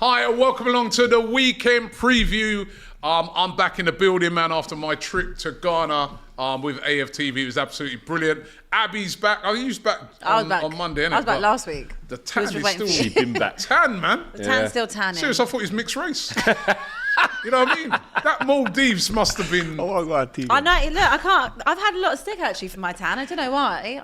Hi, and welcome along to the weekend preview. I'm back in the building, man, after my trip to Ghana with AFTV. It was absolutely brilliant. Abby's back. I think he was back on Monday, innit? I was back last week. The tan is still... She's been back. Tan, man. The tan's still tanning. Serious, I thought he was mixed race. You know what I mean? That Maldives must have been... Oh, my God, TV. I know, look, I can't... I've had a lot of stick, actually, for my tan. I don't know why.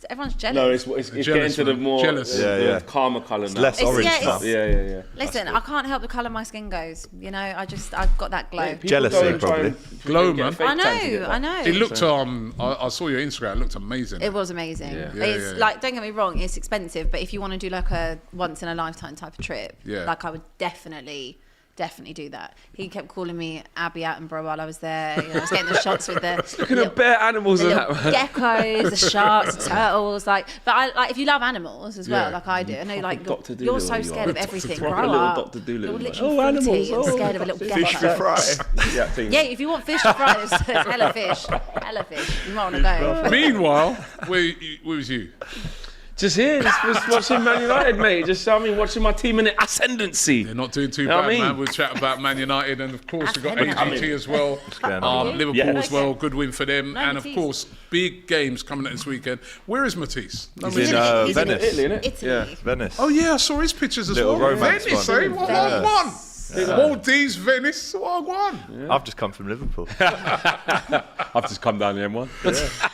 Everyone's jealous. No, it's getting to the more the calmer colour now. Less orange stuff. Yeah. Listen, I can't help the colour my skin goes. You know, I've got that glow. Yeah, Jealousy, probably. Glow, man. I know. It looked, I saw your Instagram, it looked amazing. It was amazing. Yeah. It's like, don't get me wrong, it's expensive, but if you want to do like a once in a lifetime type of trip, like I would definitely do that. He kept calling me Abbi out and bro while I was there. You know, I was getting the shots with the looking at bare animals and that, man. Geckos, the sharks, the turtles. But if you love animals as well, like I do, I know, like you're so scared of everything. Grow up. You're literally animals. And scared of a little Fish gecko. for fry. Yeah, if you want fish to fry, there's hella fish. You might want to go. Meanwhile, where was you? Just here, just watching Man United, mate. Watching my team in the ascendancy. They're not doing too bad, man. We'll chat about Man United, and of course we've got AGT as well. Liverpool as well, good win for them. And of course, big games coming up this weekend. Where is Matisse? He's in Venice. Italy, innit? Italy. Yeah, Venice. Oh yeah, I saw his pictures as well. Romance Venice, one. eh? What? Maldives, Venice, what? Yeah. I've just come from Liverpool. I've just come down the M1.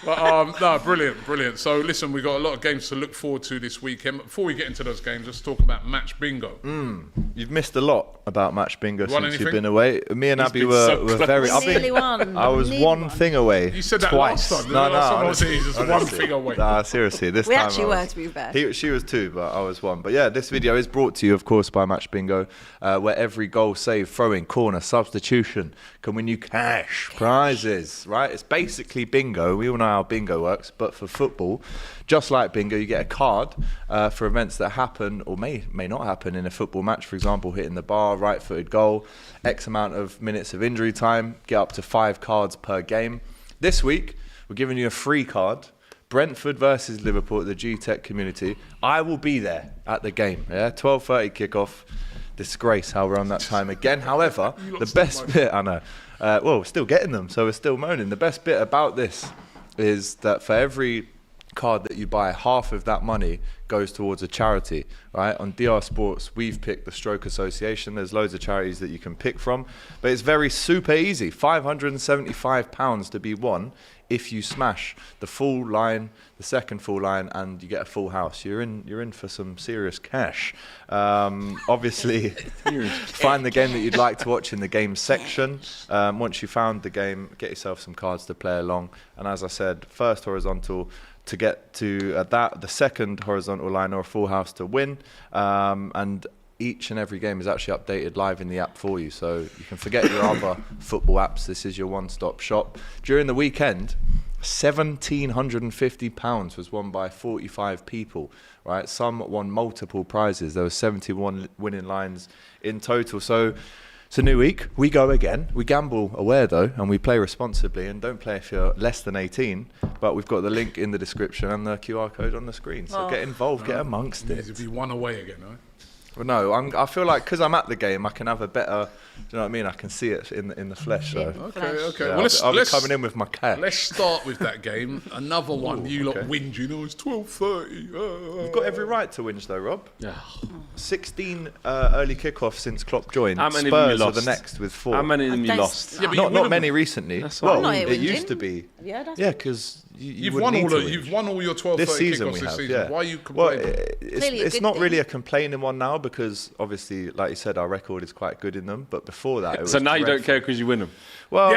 But, no, brilliant. So listen, we've got a lot of games to look forward to this weekend. But before we get into those games, let's talk about Match Bingo. You've missed a lot about Match Bingo since anything? you've been away. Me and Abby were very... I was one thing away. You said that twice. last time. No, honestly, just one thing away. Nah, seriously, this we time actually were, to be fair. She was two, but I was one. But yeah, this video is brought to you, of course, by Match Bingo, where every goal saved, throw-in, corner, substitution can win you cash prizes, right? It's basically bingo. We all know how bingo works, but for football, just like bingo, you get a card for events that happen or may not happen in a football match. For example, hitting the bar, right-footed goal, X amount of minutes of injury time, get up to 5 cards per game. This week, we're giving you a free card. Brentford versus Liverpool at the G-Tech Community. I will be there at the game, 12:30 kickoff. Disgrace how we're on that time again. However, the best bit, I know, we're still getting them, so we're still moaning. The best bit about this is that for every card that you buy, half of that money goes towards a charity, right? On DR Sports, we've picked the Stroke Association. There's loads of charities that you can pick from, but it's very super easy. £575 to be won if you smash the full line, the second full line, and you get a full house. You're in for some serious cash. Obviously, find the game that you'd like to watch in the game section. Once you found the game, get yourself some cards to play along. And as I said, first horizontal to get to the second horizontal line or a full house to win. And each and every game is actually updated live in the app for you, so you can forget your other football apps. This is your one-stop shop. During the weekend, £1,750 was won by 45 people, right? Some won multiple prizes. There were 71 winning lines in total. So it's a new week. We go again. We gamble aware though, and we play responsibly, and don't play if you're less than 18. But we've got the link in the description and the QR code on the screen. So get involved, get amongst it. It'd be one away again, right? Well, no, I feel like because I'm at the game, I can have a better. Do you know what I mean? I can see it in the flesh. So. Okay. Yeah, Well, I'll be coming in with my cash. Let's start with that game. Another one. You lot whinge. You know, it's 12:30. We've got every right to whinge, though, Rob. Yeah. 16 early kickoffs since Klopp joined. How many Spurs of are them the next with 4. How many of them you lost? Yeah, but not many recently. That's well, right. it used to be. Yeah, because you've won all your 12:30 this season. kickoffs We this have, season. yeah. Why are you complaining? Well, it's not really a complaining one now because obviously, like you said, our record is quite good in them. But before that, it was so now you dreadful. don't care because you win them. Well,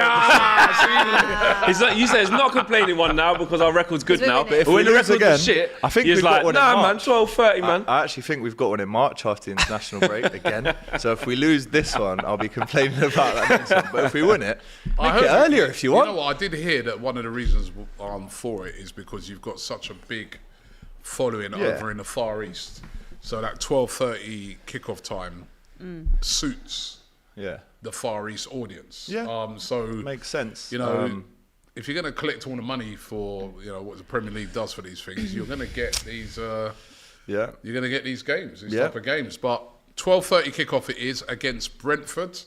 You say it's not complaining one now because our record's good now. But if when we the lose record's again, shit, I think he's we've like, got one in nah, man, March. 12:30, man. I actually think we've got one in March after the international break again. So if we lose this one, I'll be complaining about that next one. But if we win it, make it earlier if you want. You know what? I did hear that one of the reasons for it is because you've got such a big following over in the Far East. So that 12:30 kickoff time suits the Far East audience. Yeah. So makes sense. You know, if you're going to collect all the money for what the Premier League does for these things, you're going to get these. You're going to get these games, these type of games. But 12:30 kickoff it is against Brentford.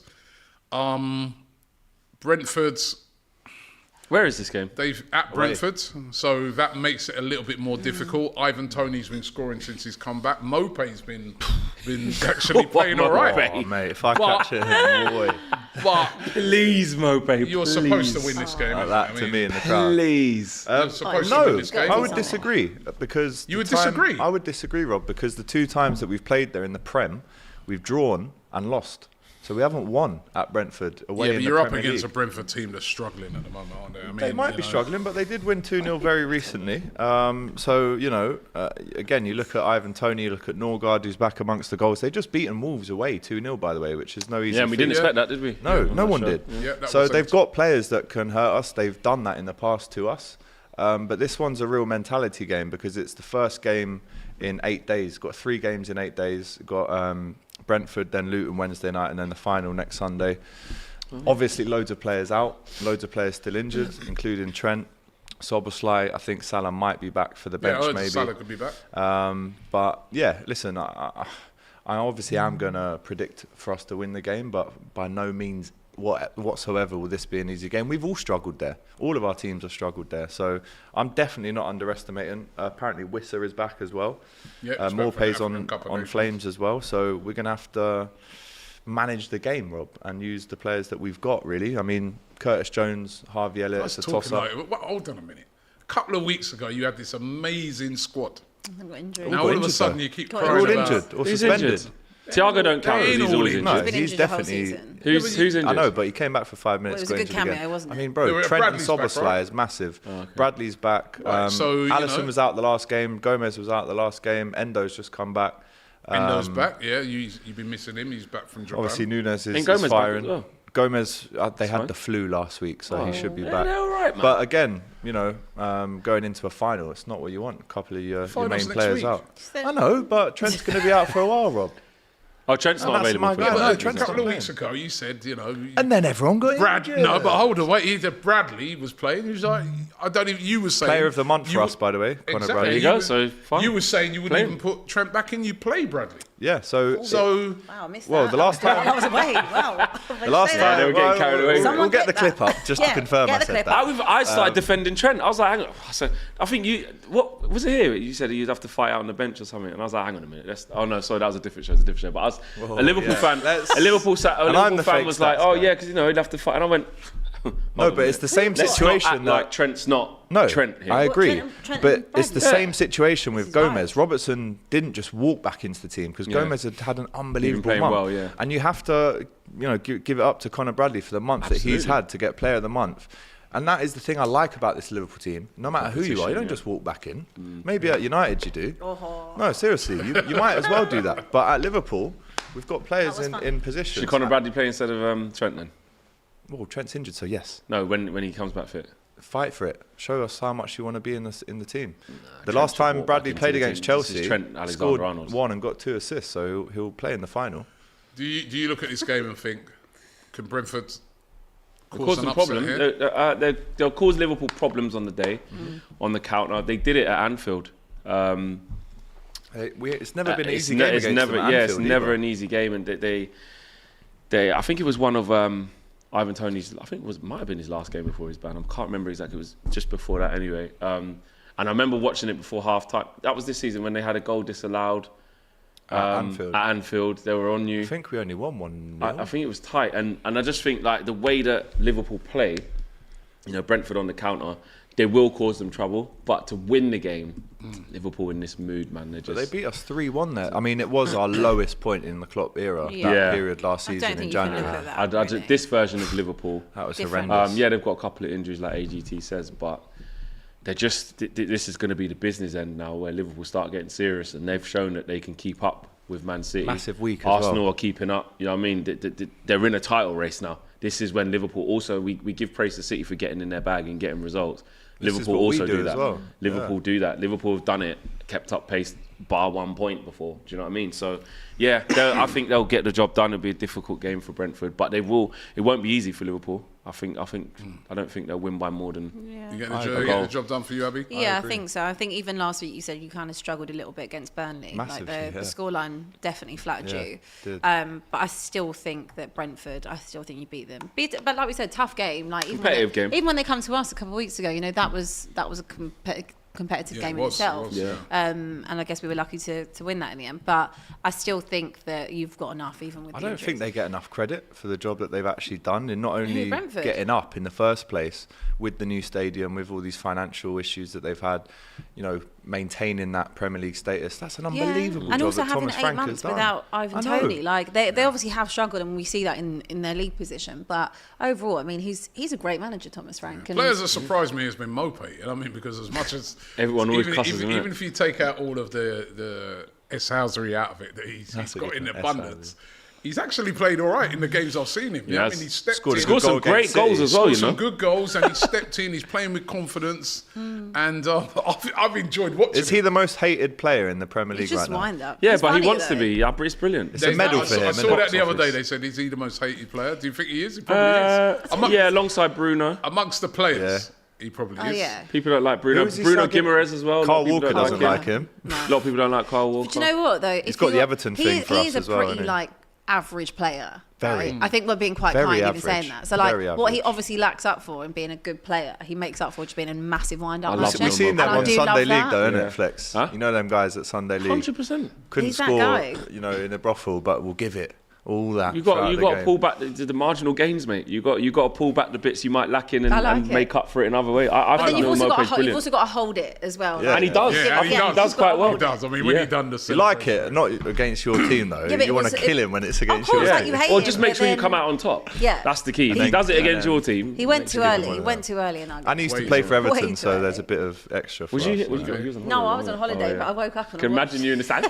Brentford's... Where is this game? They've at Brentford, so that makes it a little bit more difficult. Ivan Toney's been scoring since he's come back. Mope's been actually playing all right. Oh, mate, if I catch it, boy. But Please, Mope, you're supposed to win this game. Like that to me in the crowd. Please. You're supposed to win this game. I would disagree because You would disagree? I would disagree, Rob, because the 2 times that we've played there in the Prem, we've drawn and lost. So we haven't won at Brentford away Yeah, in but the you're up Premier against League. a Brentford team that's struggling at the moment, aren't they? I mean, They might be struggling, but they did win 2-0 very recently. So, again, you look at Ivan Toney, you look at Norgard, who's back amongst the goals. They've just beaten Wolves away 2-0, by the way, which is no easy Yeah, and we didn't expect that, did we? No, Yeah, no one did. So they've got players that can hurt us. They've done that in the past to us. But this one's a real mentality game because it's the first game in 8 days. Got 3 games in 8 days. Got Brentford, then Luton Wednesday night, and then the final next Sunday. Obviously, loads of players out, loads of players still injured, including Trent, Szoboszlai. I think Salah might be back for the bench, maybe. Salah could be back. But yeah, listen, I obviously am going to predict for us to win the game, but by no means whatsoever will this be an easy game. We've all struggled there. All of our teams have struggled there. So I'm definitely not underestimating. Apparently Wissa is back as well. Yeah, Morpé's on flames as well. So we're going to have to manage the game, Rob, and use the players that we've got, really. I mean, Curtis Jones, Harvey Elliott, it's a toss-up. Hold on a minute. A couple of weeks ago, you had this amazing squad. I got injured. Now all of a sudden you keep Got crying All about... injured or Who's suspended. injured? Thiago don't count. They He's ain't all always injured. injured. No, Been he's injured the whole definitely... season. Who's injured? I know, but he came back for 5 minutes. Well, it was got a good injured again. cameo, wasn't it? I mean, bro, Yeah, Trent and Bradley's back, Szoboszlai right? is massive. Oh, okay. Bradley's back. Right, so, you Alisson know- was out the last game. Gomez was out the last game. Endo's just come back. Endo's back, yeah. You've been missing him. He's back from Japan. Obviously, Nunes Ain't is Gomez back firing. as well? Gomez, they had fine. the flu last week, so he should be Yeah, back. they're all right, man. But again, going into a final, it's not what you want. A couple of your Finals main next players week. out. I know, but Trent's going to be out for a while, Rob. Oh, Trent's not that's available my for guy. that. Yeah, No, but a Trent's couple of not weeks ago, you said, And then everyone got Brad. injured. No, but hold on, wait. Either Bradley was playing. He was like, I don't even. You were saying Player of the month for us, by the way. Conor Exactly. There Bradley. you go, were- so fine. You were saying you wouldn't Play even him. put Trent back in. You play Bradley. Yeah, so So Wow, I missed Well, that. the last time- That was away. Wow. the last time they were getting carried away. Someone We'll get clip the clip that. up just Yeah, to confirm get I the said clip that. up. I started defending Trent. I was like, hang on. I think what was it here? You said you'd have to fight out on the bench or something, and I was like, hang on a minute. Oh no, sorry, that was a different show. But I was a Liverpool fan. A Liverpool fan was like, oh yeah, because he'd have to fight, and I went. No, but it's the same Let's situation not act that like Trent's not No, Trent here. I agree. Trent but and it's the Bradley. same situation with is Gomez. live. Robertson didn't just walk back into the team because Gomez had an unbelievable playing month. well, yeah. And you have to, give it up to Conor Bradley for the month that he's Absolutely. had to get Player of the Month. And that is the thing I like about this Liverpool team. No matter who you are, you don't yeah. just walk back in. Maybe at United you do. Oh. No, seriously, you might as well do that. But at Liverpool, we've got players was in fun. positions. Should Conor Bradley play instead of Trent then? Well, Trent's injured, so yes. No, when he comes back fit. Fight for it. Show us how much you want to be in the team. The Trent last should time walk Bradley back into played the against team. This is Chelsea, Trent scored Alexander-Arnold. 1 and got 2 assists, so he'll play in the final. do you look at this game and think, can Brentford Cause cause them an upset problem. here? They'll cause Liverpool problems on the day, on the counter. They did it at Anfield. It's never been an It's easy ne- game it's against never, them at yeah, it's Anfield never either. an easy game, and they I think it was one of Ivan Toney's. I think might have been his last game before his ban. I can't remember exactly. It was just before that anyway. And I remember watching it before half time. That was this season when they had a goal disallowed At Anfield. At Anfield, they were on you. I think we only won 1-0. I think it was tight, and I just think like the way that Liverpool play, Brentford on the counter, they will cause them trouble. But to win the game, Liverpool in this mood, man, But they beat us 3-1 there. I mean, it was our lowest point in the Klopp era, Yeah. that Yeah. period last I don't season think in you can look January. at that. really. This version of Liverpool. That was Different. horrendous. Yeah, they've got a couple of injuries, like AGT says, but they're just. This is going to be the business end now, where Liverpool start getting serious, and they've shown that they can keep up with Man City. Massive week as Arsenal well. are keeping up. You know what I mean? They're in a title race now. This is when Liverpool also we give praise to City for getting in their bag and getting results. This is Liverpool what we also do do as that. well. Liverpool Yeah. do that. Liverpool have done it, kept up pace, bar 1 point before. Do you know what I mean? So, yeah, I think they'll get the job done. It'll be a difficult game for Brentford, but they will. It won't be easy for Liverpool. I don't think they'll win by more than. Yeah. You getting the job done for you, Abby? Yeah, I think so. I think even last week you said you kind of struggled a little bit against Burnley. Massively, the scoreline definitely flattered you. Did. But I still think that Brentford, you beat them. But like we said, tough game. Like competitive game. Even when they come to us a couple of weeks ago, that was a competitive game in itself. And I guess we were lucky to win that in the end. But I still think that you've got enough, even with. I don't think they get enough credit for the job that they've actually done in not only Brentford? Getting up in the first place with the new stadium, with all these financial issues that they've had, maintaining that Premier League status. That's an unbelievable job. And also that having Thomas 8 Frank months has done. without Ivan Toney. Like they obviously have struggled, and we see that in their league position. But overall, I mean, he's a great manager, Thomas Frank. And players that surprised me has been Mbappe. Because as much as everyone always cusses him, even if you take out all of the S-housery out of it that he's got in abundance, he's actually played all right in the games I've seen him. Yeah, he stepped in. He scored some great goals as well. Some good goals, and he stepped in. He's playing with confidence, and I've enjoyed watching. Is he the most hated player in the Premier League right now? Wind up. Yeah, but he wants to be. It's brilliant. It's a medal for him. I saw that the other day. They said, is he the most hated player? Do you think he is? He probably is. Alongside Bruno. Amongst the players. He probably is. Yeah. People don't like Bruno. Bruno Guimaraes as well. Carl Walker doesn't like him. No. A lot of people don't like Carl Walker. But do you know what, though? He's got the Everton thing for us as well. He's a pretty, average player. Very. Right? I think we're being quite Very kind average. even saying that. So, what he obviously lacks up for in being a good player, he makes up for just being a massive wind-up. We've seen them on Sunday League, though, isn't it, Flex? Huh? You know them guys at Sunday League. 100%. Couldn't score, in a brothel, but we'll give it. All that. You got to pull back the marginal gains, mate. You got to pull back the bits you might lack in and make up for it another way. I think you've also got to hold it as well. Yeah. And he does. Yeah, he does quite well. He does. I mean, when he done the you like it, not against your team though. You want to kill him when it's against your team. Or just make sure you come out on top. Yeah, that's the key. If he does it against your team. He went too early. And he used to play for Everton, so there's a bit of extra. Was you? No, I was on holiday, but I woke up and. Can imagine you in the stand.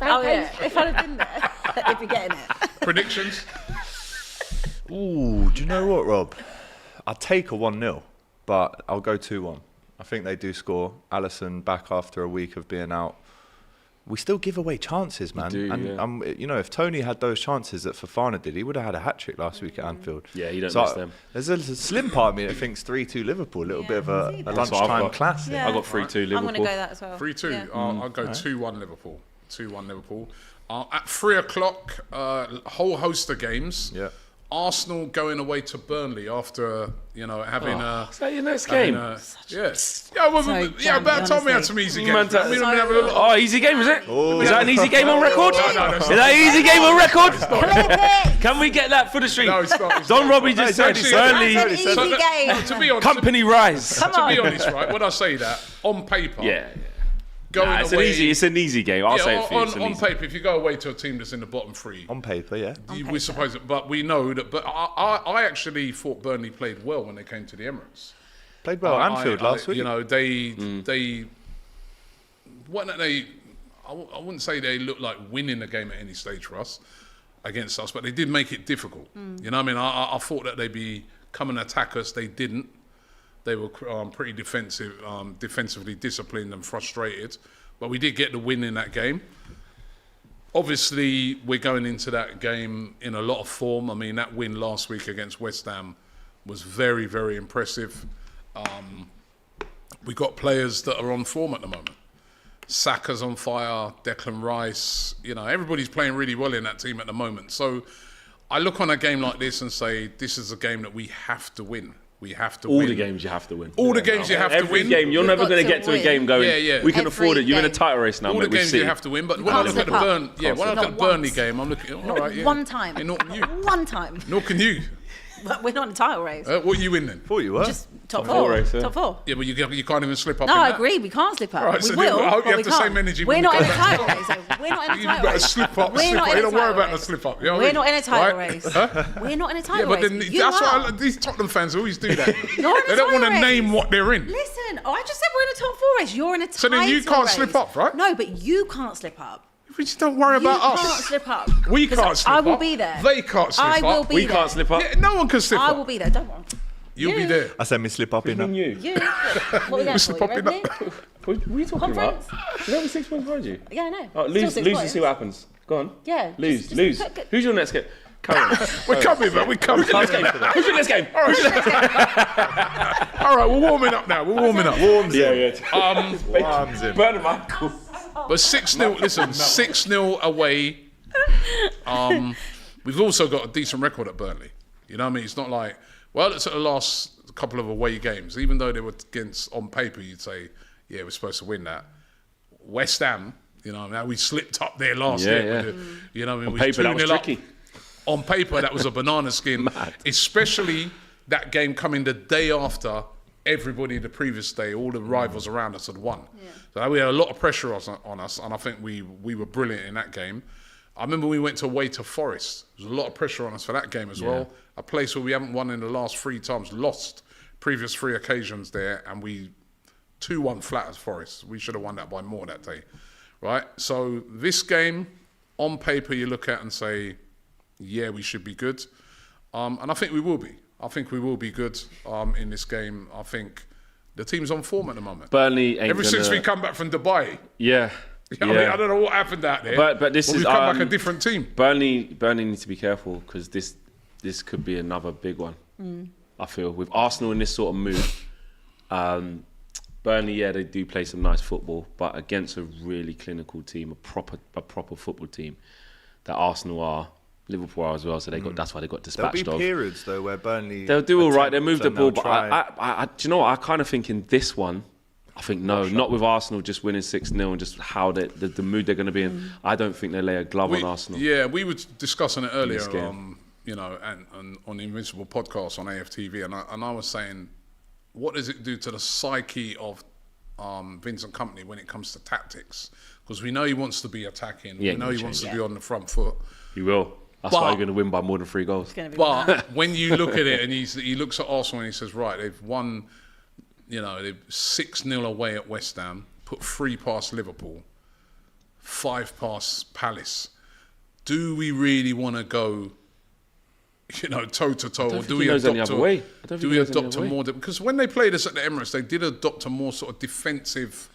Oh yeah, if I'd have been there, they'd be getting it. Predictions. Ooh, do you know what, Rob? I'll take a 1-0, but I'll go 2-1. I think they do score. Alisson back after a week of being out. We still give away chances, man. If Tony had those chances that Fofana did, he would have had a hat-trick last week at Anfield. Yeah, he don't miss them. There's a slim part of me that thinks 3-2 Liverpool, a little bit of a lunchtime classic. I got 3-2 Liverpool. I'm going to go that as well. 3-2. Yeah. I'll go 2-1 Liverpool. 2-1 Liverpool. At 3 o'clock, a whole host of games. Yeah. Arsenal going away to Burnley after having a. Is that your next game? About time we had some easy games. Easy game, is it? Is that an easy game on record? No, is that an easy game on record? Can we get that for the stream? No, it's not. Don Robbie just said Burnley. early. Easy game. To be honest, company rise. To be honest, right? When I say that on paper, it's an easy game. I'll say it for you. On paper, if you go away to a team that's in the bottom 3, on paper, we suppose it. But we know that. But I actually thought Burnley played well when they came to the Emirates. Played well at Anfield last week. They weren't they. I wouldn't say they looked like winning the game at any stage for us against us, but they did make it difficult. You know what I mean? I thought that they'd be come and attack us. They didn't. They were pretty defensively disciplined and frustrated. But we did get the win in that game. Obviously, we're going into that game in a lot of form. I mean, that win last week against West Ham was very, very impressive. We got players that are on form at the moment. Saka's on fire, Declan Rice. Everybody's playing really well in that team at the moment. So I look on a game like this and say, this is a game that we have to win. We have to win. All the games you have to win. All the games you have to win. Every game. You're never going to get to a game going, we can afford it. You're in a title race now. All the games you have to win. But when I look at the Burnley game, I'm looking, all right, one time. Nor can you. One time. Nor can you. But we're not in a title race. What are you in then? Thought you were. Just top four. Race, Top 4. Yeah, but you can't even slip up. No, I agree. We can't slip up. Right, we so will. I hope you but have the same energy. We're not in a title race. We're not in a title race. Slip up. We're not in a Don't worry title about the race. slip up. We're not in a title race. We're not in a title race. Yeah, but then that's why these Tottenham fans always do that. They don't want to name what they're in. Listen, I just said we're in a top 4 race. You're in a title race. So then you can't slip up, right? No, but you can't slip up. We just don't worry about us. You can't slip up. We can't slip up. I will be there. They can't slip up. I will be there. We can't slip up. Yeah, no one can slip up. I will be there. Don't worry. You'll be there. I said me slip up in You. What are we there slip for? up in Ready? What are you talking about? Conference? Is that 6 points behind you? Yeah, I know. Oh, lose and see what happens. Go on. Yeah. Lose. Who's your next game? We're coming, man. We're coming. Let's game. Who's in this game? All right, we're warming up now. We're warming up. Warms in. Yeah. Warms in. Burn them up. But 6-0, listen, 6-0 away. We've also got a decent record at Burnley. You know what I mean? It's not like, well, it's at the last couple of away games. Even though they were against, on paper, you'd say, yeah, we're supposed to win that. West Ham, you know, now we slipped up there last year. You know what I mean? On paper, that was tricky. On paper, that was a banana skin. Mad. Especially that game coming the day after everybody the previous day, all the rivals around us had won. Yeah. So we had a lot of pressure on us, and I think we were brilliant in that game. I remember we went away to Forest. There was a lot of pressure on us for that game as well. A place where we haven't won in the last 3 times, lost previous 3 occasions there, and we 2-1 flat as Forest. We should have won that by more that day, right? So this game, on paper, you look at and say, yeah, we should be good. And I think we will be. I think we will be good in this game. I think the team's on form at the moment. Burnley ain't since we come back from Dubai. Yeah. I mean, I don't know what happened out there. But this is we've come back a different team. Burnley need to be careful because this could be another big one. I feel with Arsenal in this sort of mood. Burnley, they do play some nice football, but against a really clinical team, a proper football team that Arsenal are. Liverpool are as well, so that's why they got dispatched. There'll be periods though where Burnley they'll do all right. They move the ball, but I do you know what? I kind of think in this one, I think not with Arsenal just winning 6-0 and just how the mood they're going to be in. I don't think they lay a glove on Arsenal. Yeah, we were discussing it earlier, you know, and on the Invincible podcast on AFTV, and I was saying, what does it do to the psyche of Vincent Kompany when it comes to tactics? Because we know he wants to be attacking. We know he wants to be on the front foot. He will. That's why you're going to win by more than 3 goals. But when you look at it and he looks at Arsenal and he says, right, they've won, you know, they've 6-0 away at West Ham, put 3 past Liverpool, 5 past Palace. Do we really want to go, you know, toe to toe, or do we adopt a more? Because when they played us at the Emirates, they did adopt a more sort of defensive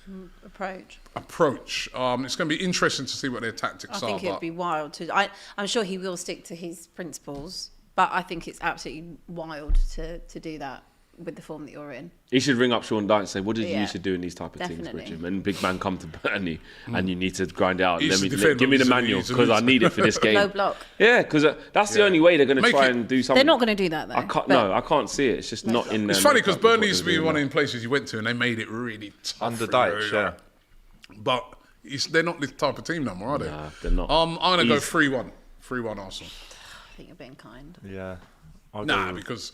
approach. It's going to be interesting to see what their tactics are. I think it'd be wild to. I'm sure he will stick to his principles, but I think it's absolutely wild to do that with the form that you're in. He should ring up Sean Dyche and say, what did you used to do in these type of teams, Richard? When big man come to Burnley and you need to grind it out, give me the manual because I need it for this game. Low block. Yeah, because that's the only way they're going to try and do something. They're not going to do that though. I can't see it. It's just not in there. It's funny because Burnley used to be one of the places you went to and they made it really tough. Under Dyche, But they're not this type of team no more, are they? Nah, they're not. I'm going to go 3-1. 3-1 Arsenal. I think you're being kind. Yeah. Because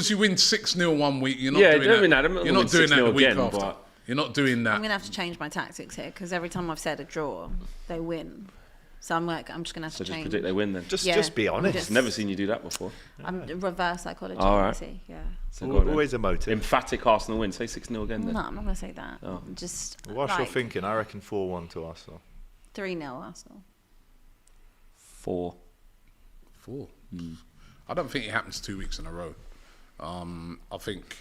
you win 6-0 one week, you're not doing that. You're not doing that the week after. You're not doing that. I'm going to have to change my tactics here because every time I've said a draw, they win. So I'm just going to have to change. Just predict they win then. Just be honest. I've never seen you do that before. I'm reverse psychology. All right. Yeah. So always a motive. Emphatic Arsenal win. Say 6-0 again then. No, I'm not going to say that. Oh. Whilst you're thinking, I reckon 4-1 to Arsenal. 3-0 Arsenal. 4. I don't think it happens 2 weeks in a row. I think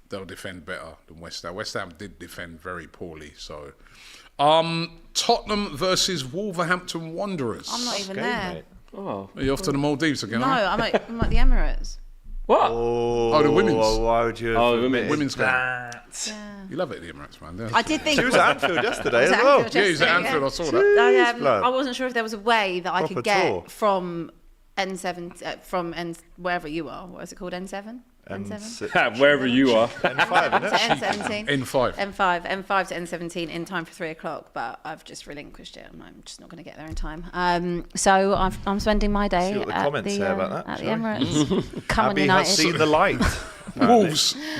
they'll defend better than West Ham. West Ham did defend very poorly. So, Tottenham versus Wolverhampton Wanderers. I'm not even there. Mate. Oh. Are you off to the Maldives again? No, I'm at the Emirates. What? Oh, the women's. Why would you? Women's game. Yeah. You love it at the Emirates, man. I did think She was at Anfield yesterday as well. Yeah, he was at Anfield. I saw that. I wasn't sure if there was a way that I could get tour. from N7 wherever you are. What is it called? N7? Wherever you are. N5, isn't it? N17. N5. M5 to N17 in time for 3:00, but I've just relinquished it. I'm just not going to get there in time. So I'm spending my day See what the comments say about that, at the Emirates. Come on, Abby United. has seen the light.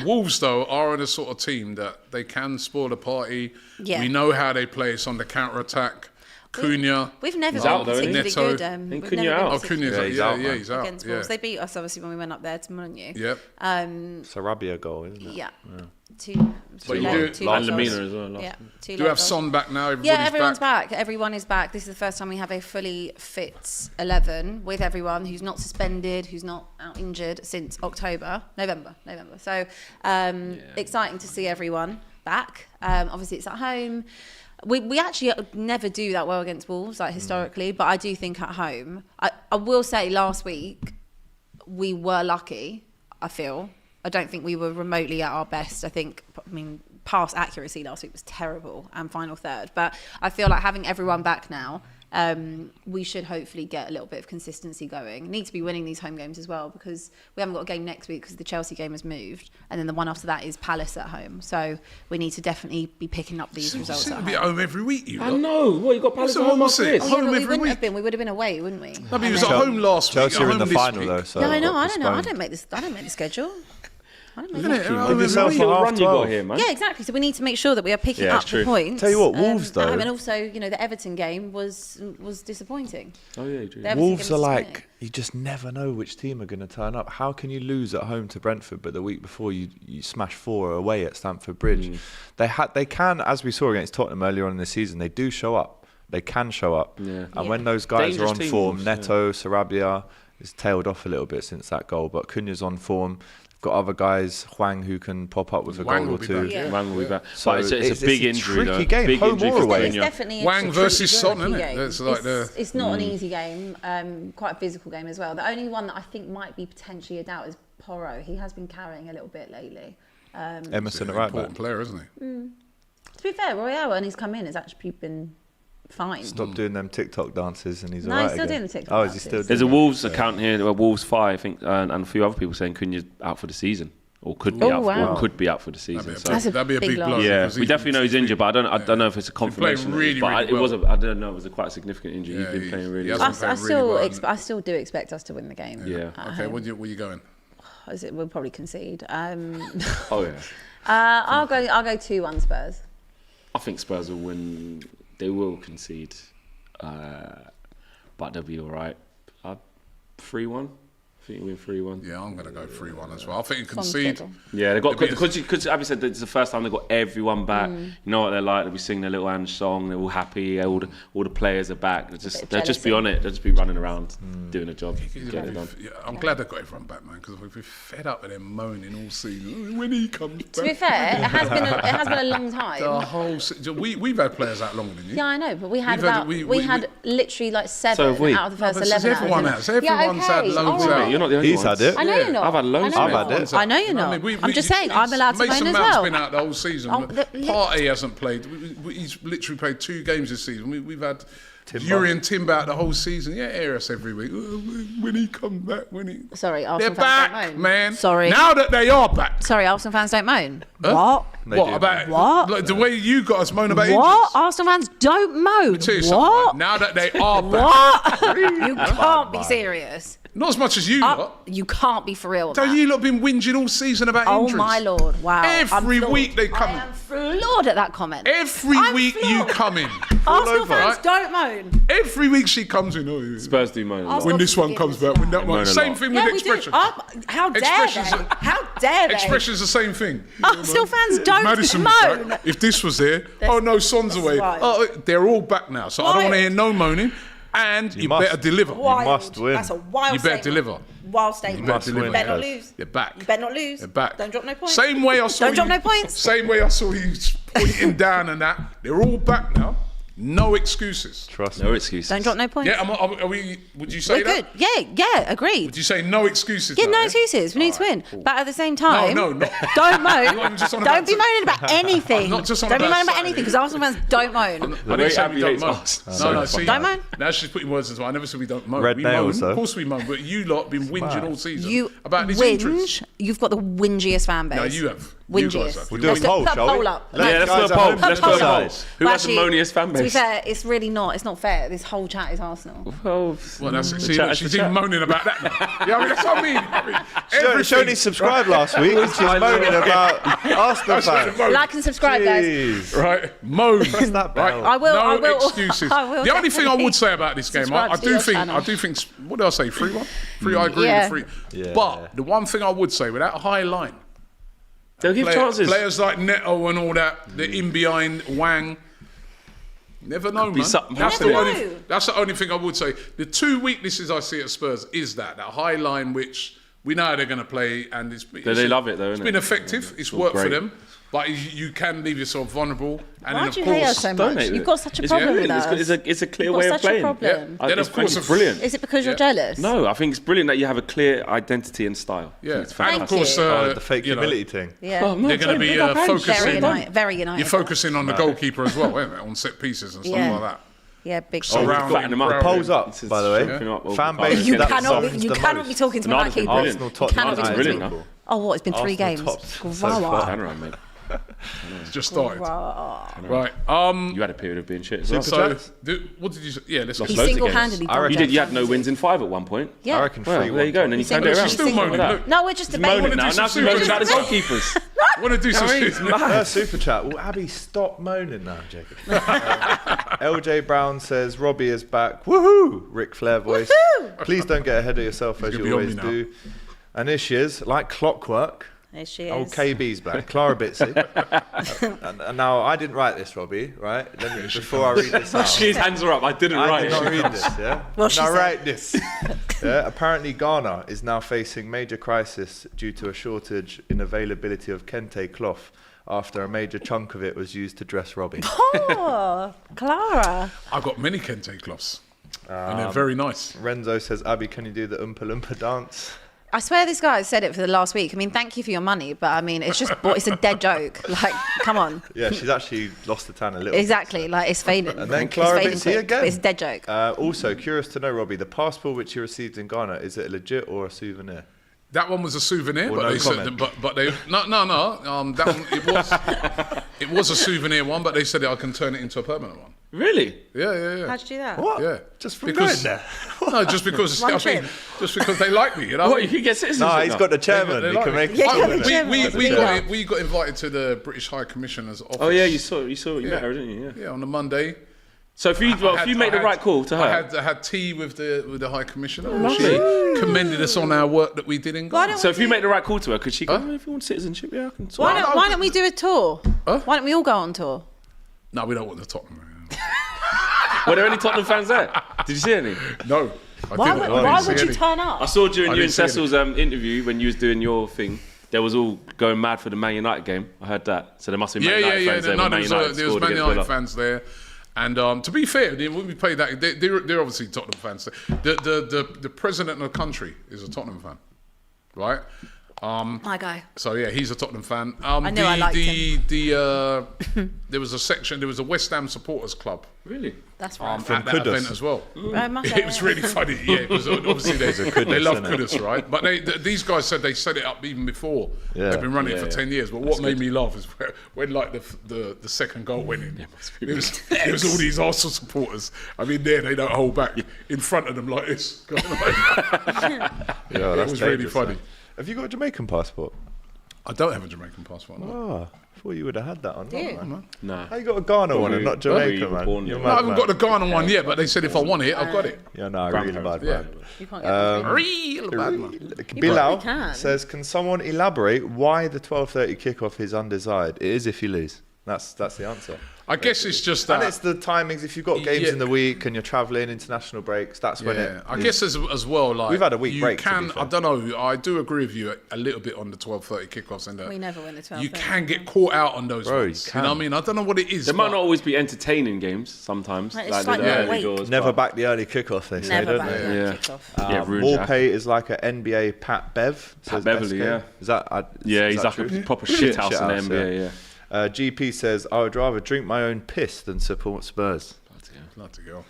Wolves, though, are the sort of team that they can spoil the party. Yeah. We know how they play. It's on the counter-attack. Cunha. We've never out, been particularly Neto. good. Ain't Cunha out? Oh, Cunha's out. Yeah, he's out. Against Wolves. They beat us, obviously, when we went up there to Molineux. Yep. Sarabia goal, isn't it? Yeah. Two But you late, do- two And late Lamina goals. as well. Yeah. Two Do late have goals. Son back now? Everybody's Yeah, everyone's back. Everyone is back. This is the first time we have a fully fit 11 with everyone who's not suspended, who's not out injured since November. So exciting to see everyone back. Obviously, it's at home. We actually never do that well against Wolves, like historically, but I do think at home, I will say last week we were lucky, I feel. I don't think we were remotely at our best. I mean, pass accuracy last week was terrible and final third, but I feel like having everyone back now, we should hopefully get a little bit of consistency going. Need to be winning these home games as well, because we haven't got a game next week because the Chelsea game has moved, and then the one after that is Palace at home. So we need to definitely be picking up these results. You seem to be at home every week. I know. What, you got Palace at home after this? We wouldn't have been. We would have been away, wouldn't we? No, but he was at home last week. Chelsea are in the final though. So no, I know. I don't make the schedule. Run you got here, man. Yeah, exactly. So we need to make sure that we are picking up the points. Tell you what, Wolves though, and also the Everton game was disappointing. Oh yeah, true. Wolves are like, you just never know which team are going to turn up. How can you lose at home to Brentford, but the week before you smash 4 away at Stamford Bridge? They can, as we saw against Tottenham earlier on in the season, they do show up. They can show up, and when those guys Dangerous are on teams, form, Neto, Sarabia has tailed off a little bit since that goal, but Cunha's on form. Got other guys, Hwang, who can pop up with a goal or two. Wang will be back. So it's a big injury, tricky game, big home injury or away. It's definitely Wang versus Son, isn't game. it? It's not an easy game. Quite a physical game as well. The only one that I think might be potentially a doubt is Porro. He has been carrying a little bit lately. Emerson, an right important back. player, isn't he? To be fair, Royale, when he's come in, has actually been fine. Stop doing them TikTok dances and he's No, all right he's still again. doing the TikTok Oh, dances. is he still There's a doing Wolves account here, Wolves 5, I think, and a few other people saying Cunha's out for the season. Or could be out for the season. That'd be a big blow. Yeah, we definitely know he's injured, but I don't know if it's a confirmation. Really, but really well. I don't know. It was a quite significant injury. He's been playing really well. I still do expect us to win the game. Yeah. Okay, where are you going? We'll probably concede. Oh yeah. I'll go 2-1 Spurs. I think Spurs will win. They will concede, but they'll be all right. 3-1. I think you win 3-1. Yeah, I'm going to go 3-1 as well. I think you concede. Yeah, they got because Abby said it's the first time they got everyone back. You know what they're like. They'll be singing their little Ange song. They're all happy. All the players are back. They'll just be on it. They'll just be running around doing a job, getting it done. Yeah, I'm glad they got everyone back, man, because we've been fed up with them moaning all season when he comes back. To be fair, it has been a long time. The whole we've had players out longer than you. Yeah, I know, but we had literally like 7 out of the first 11. Everyone has. Everyone's had loads out. You're not the only He's had it. I know you're not. I've had loads. I've had it. I know you're not. I'm just saying, I'm allowed to moan as Mason well. Mount's been out the whole season. Partey hasn't played. He's literally played 2 games this season. We've had Yuri and Timber out the whole season. Yeah, air us every week. When he comes back, Sorry, Arsenal they're fans back, don't moan. man. Sorry. Now that they are back. Sorry, Arsenal fans don't moan. Huh? What? Like the way you got us moan about what? injuries. Arsenal fans don't moan. What? Now that they are back. What? You can't be serious. Not as much as you lot. You can't be for real. Don't you lot been whinging all season about injuries? Oh my lord! Wow. Every week they come in. I am floored at that comment. Every week you come in. Arsenal fans don't moan. Every week she comes in. Oh, yeah. Spurs do moan a lot. When this one comes back, when that one. Same thing with expressions. How dare they? How dare they? Expressions the same thing. Arsenal fans don't Madison moan. If this was there, oh no, Son's away. Right. Oh, they're all back now, so I don't want to hear no moaning. And you better deliver. You must win. That's a wild You better deliver. Wild statement. You better deliver. You better not lose. They're back. You better not lose. They're back. Don't drop no points. Same way I saw Don't drop no points. Same way I saw you pointing down and that. They're all back now. No excuses. Trust No me. excuses. Don't drop no points. Yeah, are we? Would you say We're that? good. Yeah, agreed. Would you say no excuses? Yeah, though, no excuses. We need to win. Cool. But at the same time, No. don't moan. I'm just on Don't about be moaning about anything. I'm not just on don't be about moaning about Saturday. anything because Arsenal fans don't moan. I didn't say we don't hates moan. us. No, see, Don't moan. Now she's putting words into it. I never said we don't moan. Red we nails, moan. though. Of course we moan, but you lot been whinging all season You about these injuries. whinge. You've got the whingiest fan base. No, you have. You guys Whingiest. have. We'll do a poll, Put a shall we? poll up. Yeah, let's Guys do a at poll. home, Let's do a poll poll. up. Who But has the actually, moaniest fan To be base? fair, it's really not. It's not fair. This whole chat is Arsenal. Well, That's the see, chat look, is she's the even chat. moaning about that now. Yeah, I mean, that's what I mean. She only subscribed last week. She's moaning about Arsenal fans. Like and subscribe, guys. Jeez. Right, moan. Press that bell. I will. No I will. excuses. I will The only thing I definitely would say about this game, subscribe I to your do think, channel. what did I say? 3-1? 3. I agree Yeah. with 3. Yeah. But the one thing I would say, with that high line, They'll give chances. players like Neto and all that, they're in behind Wang. Never know, man. something That's happening. the only thing I would say. The 2 weaknesses I see at Spurs is that high line, which We know how they're going to play, and They love it, though, It's innit? been effective. It's worked for them. But you can leave yourself vulnerable. And Why then, of do you hate us course, so don't much? hate You've it. got such a It's problem brilliant. with us. It's a clear You've way got of such a playing. problem. Then, It's of course, it's brilliant. Is it because you're jealous? No, I think it's brilliant that you have a clear identity and style. yeah. It's And fantastic. of course, the fake you know, humility thing. Yeah. Oh, no, they're going to be Very focusing. united. Very united. You're focusing on the goalkeeper as well, isn't it? On set pieces and stuff Yeah. like that. Yeah, big So shot. round fatten them up. crowd. Polls up, It's by the way. shaping up over Fan the base past You year. cannot be talking to me like Bernardo's been keepers. brilliant. Arsenal top You cannot be Bernardo's talking to me. brilliant now. Oh, what? It's been 3 games. Arsenal tops Grow so up. far. Turn around, mate. It's just started. Right. You had a period of being shit as well. So, what did you say? Yeah, let's Lost go. He loads of single-handedly games. done You did. You Jeff. had no wins in 5 at one point. Yeah. I reckon Well, 3-1. there you go. And then you turned it She's around. still moaning. Look at Look. that. No, we're just He's debating. moaning now. do Now some she's moaning about the Superchats. goalkeepers. Want to do some It's mad. Super chat. Will Abby stop moaning now, Jacob? LJ Brown says Robbie is back. Woohoo! Ric Flair voice. Woohoo! Please don't get ahead of yourself as gonna you be on always me do. And here she is, like clockwork. There she is. Oh, KB's back. Clara Bitsy. and now I didn't write this, Robbie. Right? Let me, before I read this out. His hands are up. I didn't I write did it. not read this, yeah? Well, she Now said. write this. Yeah, apparently Ghana is now facing major crisis due to a shortage in availability of kente cloth after a major chunk of it was used to dress Robbie. Oh, Clara. I've got many kente cloths, and they're very nice. Renzo says, Abby, can you do the Oompa Loompa dance? I swear this guy has said it for the last week. I mean, thank you for your money, but I mean, it's a dead joke. Like, come on. Yeah, she's actually lost the tan a little. Exactly. Like, it's fading. And then It's Clara fading Bitsy quick, again. but it's a dead joke. Also, curious to know, Robbie, the passport which you received in Ghana, is it legit or a souvenir? That one was a souvenir, Well, but no they said, comment. but they no. That one it was a souvenir one, but they said I can turn it into a permanent one. Really? Yeah. How'd you do that? What? Yeah, Just from going there? No, just because One I mean, trip. just because they like me, you know. What, you can get citizenship No, he's now? got the chairman. They He like can me. make Yeah, it. yeah, yeah. We got invited to the British High Commissioner's office. Oh yeah, you saw you met her, didn't you? Yeah. Yeah, on a Monday. So if you make the right call to her, I had tea with the High Commissioner. lovely. She commended us on our work that we did in Why Ghana. don't so if you make the right call to her, could she go? "Oh, if you want citizenship, yeah, I can. Sort it out." Why don't we do a tour? Huh? Why don't we all go on tour? No, we don't want the Tottenham. Were there any Tottenham fans there? Did you see any? No. I Why didn't. would see you any. turn up? I saw during I you didn't and see Cecil's interview when you was doing your thing. There was all going mad for the Man United game. I heard that. So there must be Man United fans there. No, when Man United there was scored Man against United Villa. fans there. And to be fair, when we played that, they're obviously Tottenham fans. The president of the country is a Tottenham fan, right? My guy. So yeah, he's a Tottenham fan. I knew I liked him. There was a section. There was a West Ham supporters club Really? That's right. at that Kudus. event as well. Must It was really funny. Yeah, because obviously they love Kudus, right? But these guys said they set it up even before. Yeah. They've been running it for Yeah. 10 years. But what made me laugh is when like the second goal went in. It was all these Arsenal supporters. I mean, they don't hold back in front of them like this. Yeah, It that's was really dangerous, funny. man. Have you got a Jamaican passport? I don't have a Jamaican passport. No. Oh, I thought you would have had that on. Do you? Man. Nah. How you got a Ghana one and not Where were Jamaica, you man? born You're in? No, I mad, haven't man. got the Ghana one yet, but they said if I want it, I've got it. Yeah, no, really bad, Yeah. man. You can't get that. Real bad man. Bilal probably can. says, can someone elaborate why the 12:30 kickoff is undesired? It is if you lose. That's the answer. I guess it's just And that. it's the timings. If you've got games Yeah. in the week and you're travelling, international breaks, that's when it. I guess as well, like We've had a week you break, to be Can fair. I don't know. I do agree with you a little bit on the 12:30 kickoffs and that We never win the 12:30. you can get caught out on those Bro, you ones. You can. know what I mean? I don't know what it is. There might but- not always be entertaining games sometimes. It's like like the no early wait. doors. Never but- back the early kickoff, they say, Never don't back they? that Yeah. kickoff. Yeah, rude, More Jack. pay is like a NBA Pat Bev. says Beverly, SK. yeah. Is that? Yeah, is he's that like true? a proper shit house in the Shithouse, NBA, yeah. GP says, I would rather drink my own piss than support Spurs. Bloody hell.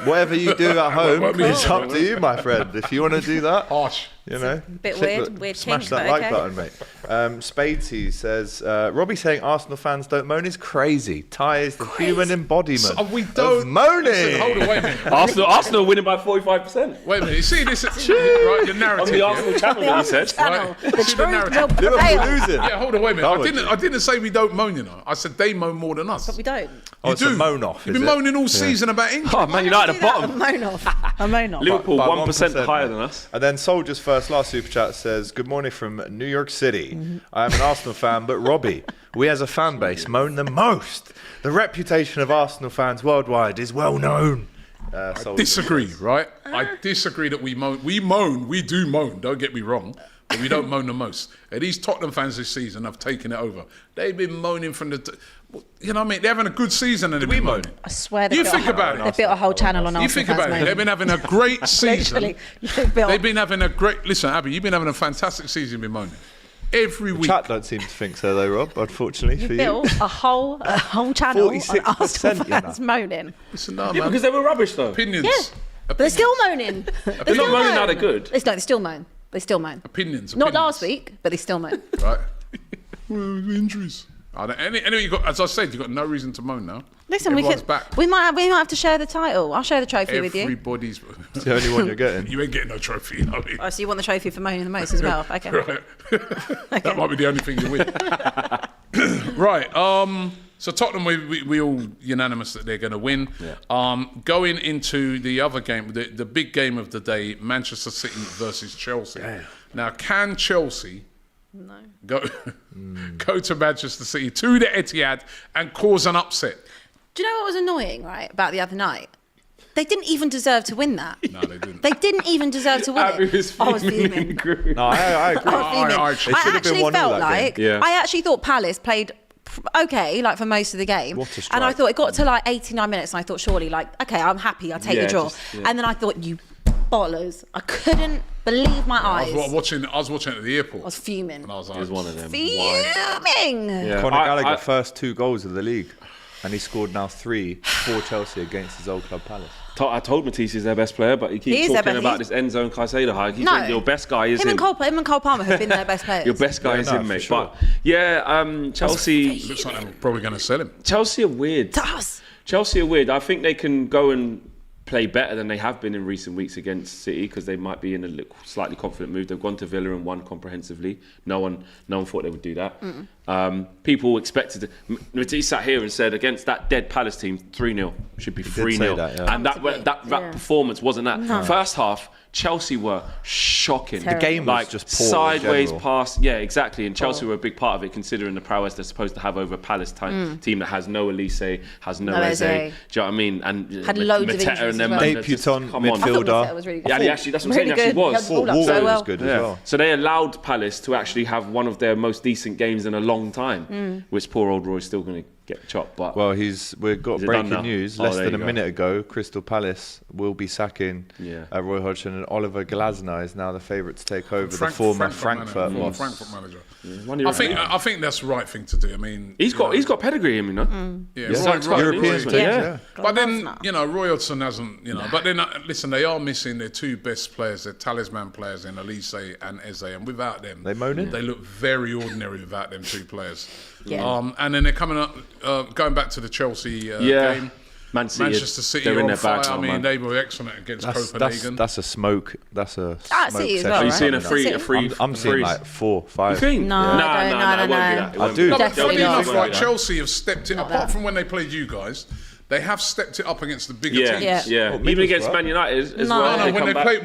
Whatever you do at home What is mean? up to you, my friend. If you want to do that, Harsh. you know. bit click weird, the- weird Smash kink, that but like okay. button, mate. Spadesy says, Robbie saying Arsenal fans don't moan is crazy. Ty is the human embodiment So we of don't. moaning. Listen, hold on, wait a minute. Arsenal winning by 45%. Wait a minute. You see this? Right, the narrative. On the yeah? Arsenal channel, that you said. Channel. Right. The See the truth narrative. will Liverpool prevail. losing. Yeah, hold on, wait a minute. That would I didn't say we don't moan, you know. I said they moan more than us. But we don't. Oh, it's a moan off, You've is been it? moaning all season about England. Oh, Man United at bottom. A moan off. A moan off. Liverpool By 1% higher mate. than us. And then Soldier's first last super chat says, good morning from New York City. Mm-hmm. I am an Arsenal fan, but Robbie, we as a fan base moan the most. The reputation of Arsenal fans worldwide is well known. I disagree, right? I disagree that we moan. We do moan, don't get me wrong, but we don't moan the most. And these Tottenham fans this season have taken it over. They've been moaning from you know what I mean? They're having a good season and they've been moaning. I swear You think about it. They built a whole channel on Arsenal. You think about it. They've been having a great season. They've been having a great... Listen, Abby, you've been having a fantastic season, you've been moaning. Every week. Chat don't seem to think so though, Rob, unfortunately for you. Built a whole channel on 46%, Arsenal fans moaning. Listen, no, Yeah, man. because they were rubbish though. Opinions. Yeah. But they're still moaning. They're not moaning now they're good. No, they still moan. They still moan. Opinions. Not last week, but they still moan. Right. Injuries. Anyway, as I said, you've got no reason to moan now. Listen, Everyone's back. we might have to share the title. I'll share the trophy with you. Everybody's... It's the only one you're getting. You ain't getting no trophy, you know what I mean? Oh, so you want the trophy for moaning the most as well? Okay. Right. That might be the only thing you win. Right. So Tottenham, we all unanimous that they're going to win. Yeah. Going into the other game, the big game of the day, Manchester City versus Chelsea. Damn. Now, can Chelsea go to Manchester City, to the Etihad, and cause an upset? Do you know what was annoying, right, about the other night? They didn't even deserve to win that. No, they didn't. They didn't even deserve to win it. I was fuming. No, I agree. I actually felt like game. I actually thought Palace played okay, like for most of the game. What a strike. And I thought it got to like 89 minutes, and I thought surely, like, okay, I'm happy. I'll take the draw. And then I thought, you bottlers! I couldn't believe my eyes. I was watching it at the airport. I was fuming. And I was like, It was one of them. Fuming. Yeah. Conor Gallagher, first 2 goals of the league. And he scored now 3 for Chelsea against his old club Palace. I told Matisse he's their best player, but he keeps talking about this end zone Caicedo hike. He's like, your best guy is him. Him and Cole Palmer have been their best players. Your best guy is him, mate. Sure. But yeah, Chelsea. looks like they're probably going to sell him. Chelsea are weird. To us. Chelsea are weird. I think they can go and play better than they have been in recent weeks against City because they might be in a slightly confident mood. They've gone to Villa and won comprehensively. No one thought they would do that. People expected it. Matisse sat here and said against that dead Palace team, 3-0 should be 3-0. And that performance wasn't that. No. First half, Chelsea were shocking. Terrible. The game was just poor. Sideways pass. Yeah, exactly. And Chelsea were a big part of it, considering the prowess they're supposed to have over a Palace team that has no Elise, has no Eze. Do you know what I mean? And had loads of injuries as well. Debutant midfielder. That was really good. Yeah, actually, that's what I'm saying. He actually was. Walker was good as well. So they allowed Palace to actually have one of their most decent games in a long time, which poor old Roy's still going to get chopped. But well, we've got breaking news. Less than a minute ago, Crystal Palace will be sacking Roy Hodgson, and Oliver Glasner is now the favourite to take over the former Frankfurt boss. Frankfurt manager. I think that's the right thing to do. I mean, he's got pedigree, you know. European teams. Yeah. But then Roy Hodgson hasn't. But then listen, they are missing their 2 best players, their talisman players in Elise and Eze, and without them, they look very ordinary without them 2 players. Yeah. And then they're coming up, going back to the Chelsea game. Manchester City they're in their fire. bag now, man. They were excellent against Copenhagen. That's a smoke. That's a smoke City as session. well, Are you seeing a free? I'm seeing like 4, 5. You think? No, I don't. I do. But funny enough, Definitely like Chelsea have stepped it. Apart from when they played you guys, they have stepped it up against the bigger teams. Yeah. Even against Man United as well. No, when they play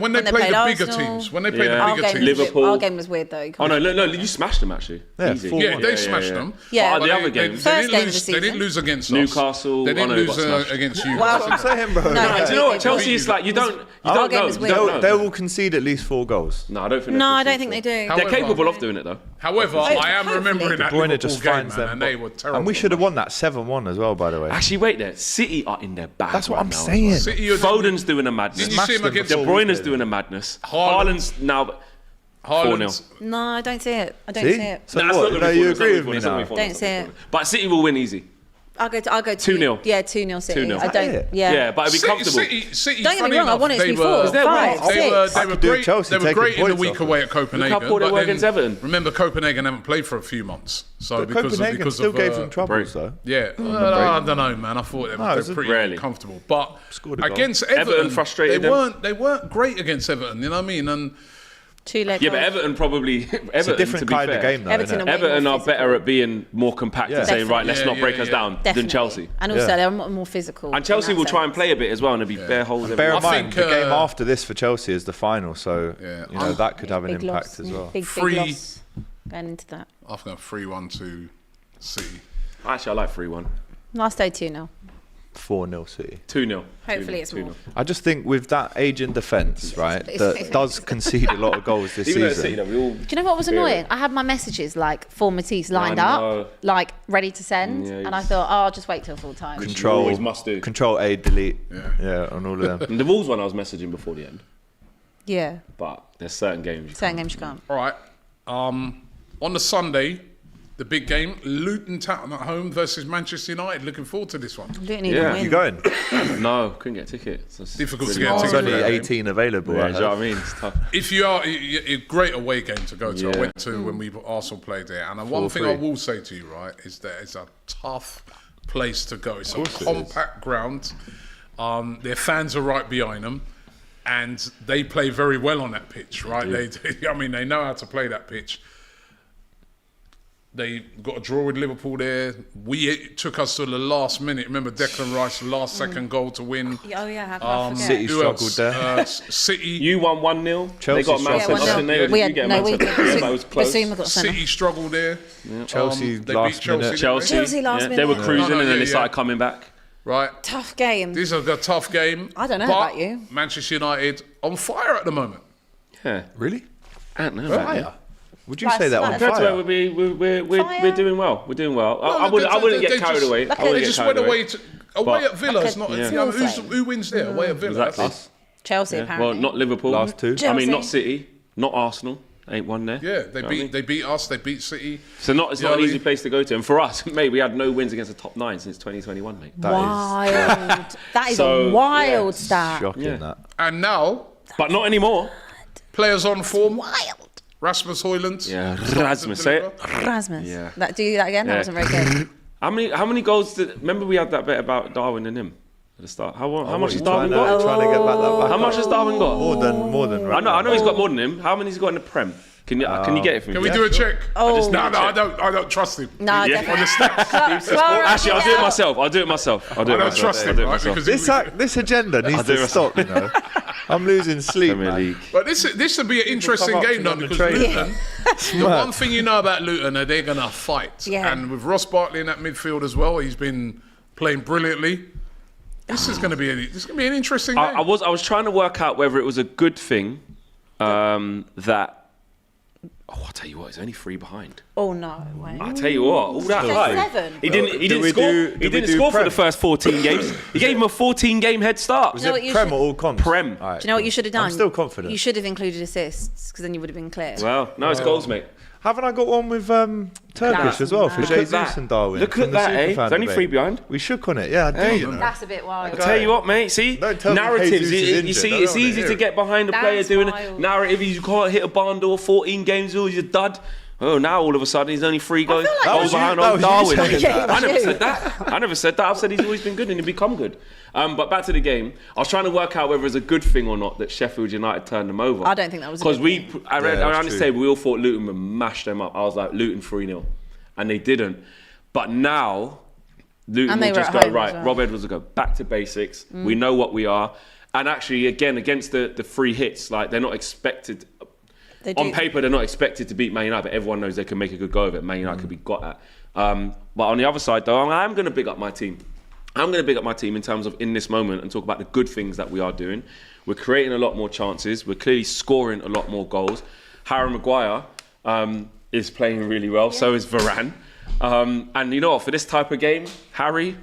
the bigger teams. When they play the bigger teams. Liverpool. Our game was weird though. Oh no, you smashed them actually. Yeah, Easy. They smashed them. Yeah. But the other games, First game of the season. They didn't lose against Newcastle. They didn't lose against you. That's what I'm saying, bro. Do you know what? Chelsea is like, you don't know. They will concede at least 4 goals. No, I don't think. No, I don't think they do. They're capable of doing it though. However, I am remembering that Liverpool just game, finds them, and they were terrible. And we should have won that 7-1 as well, by the way. Actually, wait there. City are in their bag. That's what I'm now. saying. Foden's doing a madness. Didn't you see him against De Bruyne's doing a madness. Haaland's now 4-0. No, I don't see it. I don't see it. So no, you agree with me now? Don't see it. But City will win easy. I'll go 2-0. Yeah, 2-0 City. 2-0. I don't. Yeah, but it'd be comfortable. City, don't get me wrong. I want it to be 4, 5, 6. They were great in the week away at Copenhagen. Look how poor they were against Everton. Remember, Copenhagen haven't played for a few months, so Copenhagen still gave them troubles though. Yeah, I don't know, man. I thought they were pretty comfortable, but against Everton, frustrated they weren't great against Everton. You know what I mean? And 2-leg. Yeah, but Everton It's a different kind of game, though. Everton are better at being more compact and saying, right, let's not break us down than Chelsea. And also, they're more physical. And Chelsea will try and play a bit as well, and there'll be bare holes. Bear in mind, the game after this for Chelsea is the final, so that could have an impact as well. Big loss going into that. I've got 3-1 to City. Actually, I like 3-1. Last day 2-0. 4-0 City. 2-0. Hopefully it's more. I just think with that aging defence, right, that does concede a lot of goals this Even season. City, though, we all Do you know what was annoying? I had my messages like for Matisse lined up, like ready to send, and I thought, I'll just wait till full time. Control, always must do. Control A, delete. Yeah, on all of them. And the Wolves one I was messaging before the end. Yeah. But there's certain games. Certain games you can't. All right. On the Sunday, the big game, Luton Town at home versus Manchester United. Looking forward to this one. Luton need to win. You going? No, couldn't get a ticket. So Difficult to really get a There's ticket. only 18 available. Yeah, do you know what I mean? It's tough. If you are, a great away game to go to. I Yeah. went to when Arsenal played there. And one thing I will say to you, right, is that it's a tough place to go. It's a compact ground. Their fans are right behind them. And they play very well on that pitch, right? They know how to play that pitch. They got a draw with Liverpool there. It took us to the last minute. Remember Declan Rice's last second goal to win. Oh yeah, how can I forget? City Who else? struggled there. City. You won 1-0. Chelsea They got Man struggled. City. Yeah, 1-0. Didn't they? We Did had- you get no, Man we City? did. Yeah, but it was close. Basuma got sent off. City struggled there. Chelsea They last beat Chelsea. minute. Chelsea last yeah, minute. they were cruising No, and then yeah, they started coming back. Right. Tough game. This is a tough game. I don't know but about you. Manchester United on fire at the moment. Yeah. Really? I don't know about you. Would you say that on Compared to fire? where we're Fire? doing well. We're doing well. I wouldn't get carried away. Like I wouldn't They get just carried went away. away at Villa. like It's not. a You know, small flame. who wins there? Away at Villa. Exactly. That's- Chelsea Yeah. apparently. Well, not Liverpool. Last two. I mean, not Chelsea. City, not Arsenal. Ain't one there. Yeah, they You know what I beat mean? they beat us. They beat City. So it's You not know an easy what I place to go to. And for us, mate, we had no wins against the top 9 since 2021, mate. Wild. That is So, a wild stat. Shocking Yeah. that. And now But not anymore. players on form. Wild. Rasmus Hojlund. Yeah, starting to Rasmus, say deliver. it. Rasmus. Yeah. Do that again? That Yeah. wasn't very good. How many goals did... Remember we had that bit about Darwin and him at the start. How much has Darwin got? Trying to get that back How much has Darwin got? More than. I know he's got more than him. How many has he got in the Prem? Can you get it for me? Can we do a check? Oh. No, I don't trust him. No, Yeah. definitely. Actually, I'll do it myself. I'll do it myself. I don't trust him, right? Because This agenda needs to stop. You know, I'm losing sleep. Premier Man. League. But this would be an interesting come up game, to though, London because training. Luton. The one thing you know about Luton are they're gonna fight. Yeah. And with Ross Barkley in that midfield as well, he's been playing brilliantly. This is gonna be an interesting game. I was trying to work out whether it was a good thing that. Oh, I'll tell you what, he's only 3 behind. Oh no, wait. I'll tell you what, all that He's hype. 7. He didn't we score. do- He did we didn't do score for Prem? the first 14 games. He gave him a 14-game head start. Was You know it what you Prem should- or all comps? Prem. All right, Do you know what you should have done? I'm still confident. You should have included assists because then you would have been clear. Well, no, it's goals, mate. Haven't I got one with Turkish as well for Look at Jesus that. and Darwin? Look from at the that, eh? Superfan It's only debate? 3 behind. We shook on it. Yeah, I do. Hey. You know. That's a bit wild. Tell you what, mate. See, Don't tell me narratives. Jesus is You injured. see, I it's don't wanna easy hear to it. get behind a player That's doing wild. narrative. You can't hit a barn door 14 games. Oh, you're dud. Oh, now all of a sudden he's only 3 goals. like Goals that behind was old you Darwin. saying that. I never said that. I never said that. I've said he's always been good and he'll become good. But back to the game. I was trying to work out whether it's a good thing or not that Sheffield United turned them over. I don't think that was a Because good thing. I that's understand true. we all thought Luton would mash them up. I was like, Luton 3-0. And they didn't. But now, Luton And they will were just at go, home as right, well. Rob Edwards will go back to basics. We know what we are. And actually, again, against the free hits, like they're not expected... They do. On paper, they're not expected to beat Man United, but everyone knows they can make a good go of it. Man United could be got at. But on the other side, though, I'm going to big up my team. I'm going to big up my team in terms of in this moment and talk about the good things that we are doing. We're creating a lot more chances. We're clearly scoring a lot more goals. Harry Maguire is playing really well. So is Varane. And you know what? For this type of game, Harry,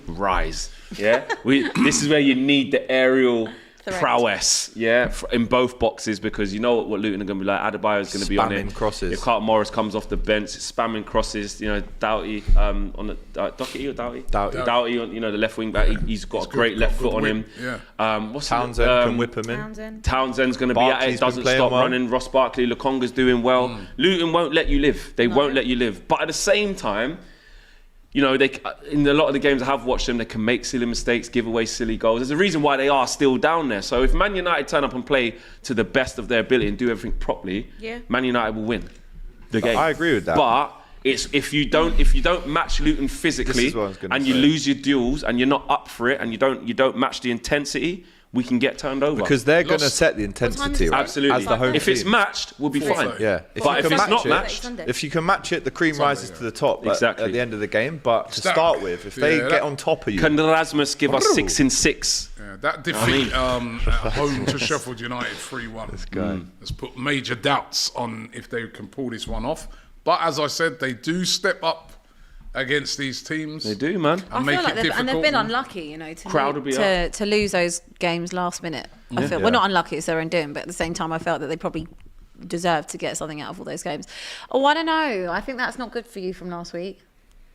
rise. Yeah, this is where you need the aerial prowess, in both boxes, because you know what Luton are going to be like. Adebayo's going to be on it. Spamming crosses. If Carlton Morris comes off the bench, it's spamming crosses. You know, Doughty on the Doherty or Doughty? Doughty on the left wing back. He's got a great left foot on him. Yeah. What's Townsend can whip him in. Townsend's going to be at it. Barkley's been Doesn't playing stop well. running. Ross Barkley, Lukonga's doing well. Luton won't let you live. They won't let you live. But at the same time, you know, they in a lot of the games I have watched them, they can make silly mistakes, give away silly goals. There's a reason why they are still down there. So if Man United turn up and play to the best of their ability and do everything properly, Man United will win the game. I agree with that. But it's if you don't match Luton physically This is what I was gonna and you say. lose your duels and you're not up for it and you don't match the intensity, we can get turned over. Because they're going to set the intensity, right? Absolutely. As the home if team. it's matched, we'll be fine. Yeah. But if it's not matched, if you can match it, the cream rises to the top at the end of the game. But to start with, if they get on top of you... Can Erasmus give us 6 in 6? Yeah, that defeat at home to Sheffield United 3-1 has put major doubts on if they can pull this one off. But as I said, they do step up against these teams. They do, man. I feel like they've been unlucky, you know, to lose those games last minute. I feel, well, not unlucky, it's their own doing, but at the same time, I felt that they probably deserved to get something out of all those games. Oh, I don't know. I think that's not good for you from last week.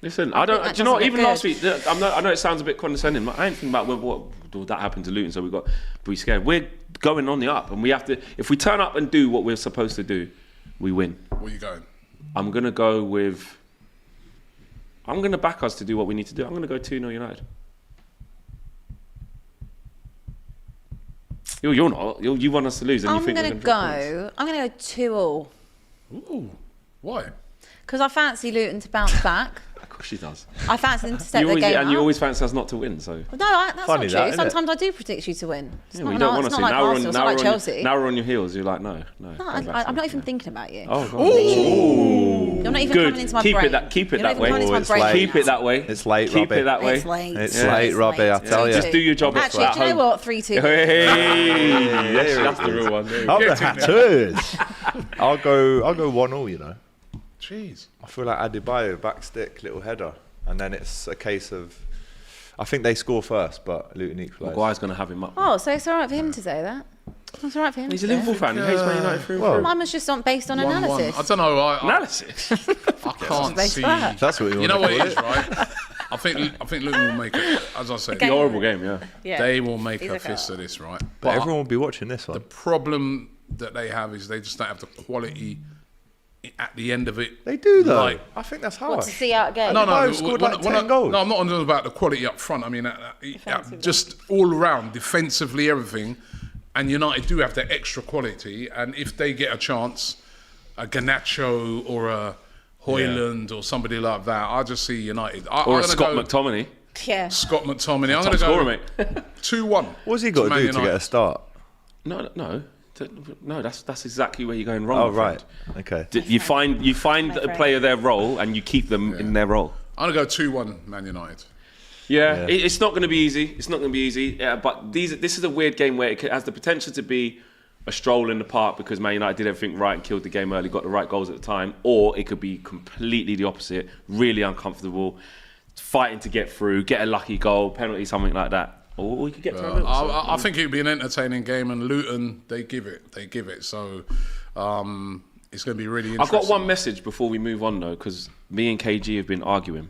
Listen, I don't. Do you know what? Even last week, I know it sounds a bit condescending, but I ain't thinking about what that happened to Luton, so we got to be scared. We're going on the up, and we have to. If we turn up and do what we're supposed to do, we win. Where are you going? I'm gonna go with. I'm going to back us to do what we need to do. I'm going to go 2-0 United. You're not. You want us to lose, and you think we're going to go. I'm going to go 2-2. Ooh, why? Because I fancy Luton to bounce back. Of course she does. I fancy them to step their game up. And you always fancy us not to win, so. No, that's not true. Sometimes I do predict you to win. It's you don't want us to. Like Arsenal, it's not like Chelsea. Now we're on your heels. You're like, no. I'm not even thinking about you. Oh, God. You're not even coming into my brain. Keep it that way. Keep it that way. It's late, Keep Robbie. it that way. It's late, Robbie, I tell you. Just do your job. Actually, do you know what? 3-2. Hey, that's the real one. I'm the Hatters. I'll go 1-0, you know. Jeez. I feel like Adebayo, back stick, little header. And then it's a case of, I think they score first, but Luton equalise. Maguire's going to have him up. Oh, so it's all right for him to say that. It's all right for him. He's a Liverpool fan. He hates Man United through and through. Mine was just based on analysis. I don't know. Analysis? I can't see. That's what you know what it is, right? I think Luton will make it. As I said, the horrible game. Yeah. They will make a fist of this, right? But everyone will be watching this one. The problem that they have is they just don't have the quality at the end of it. They do though. I think that's harsh. What, to see out a game? No, scored like 10 goals. No, I'm not talking about the quality up front. I mean, just all around, defensively, everything. And United do have that extra quality. And if they get a chance, a Garnacho or a Hojlund or somebody like that, I just see United. Or a Scott McTominay. Yeah. Scott McTominay. I'm going to go mate. 2-1. What's he got to do to get a start? No, that's exactly where you're going wrong. Oh, right. Okay. You find a player their role and you keep them in their role. I'm going to go 2-1 Man United. Yeah. It's not going to be easy. But this is a weird game where it has the potential to be a stroll in the park because Man United did everything right and killed the game early, got the right goals at the time, or it could be completely the opposite, really uncomfortable, fighting to get through, get a lucky goal, penalty, something like that. Or we could get turned over. I think it would be an entertaining game, and Luton, they give it. So it's going to be really interesting. I've got one message before we move on, though, because me and KG have been arguing,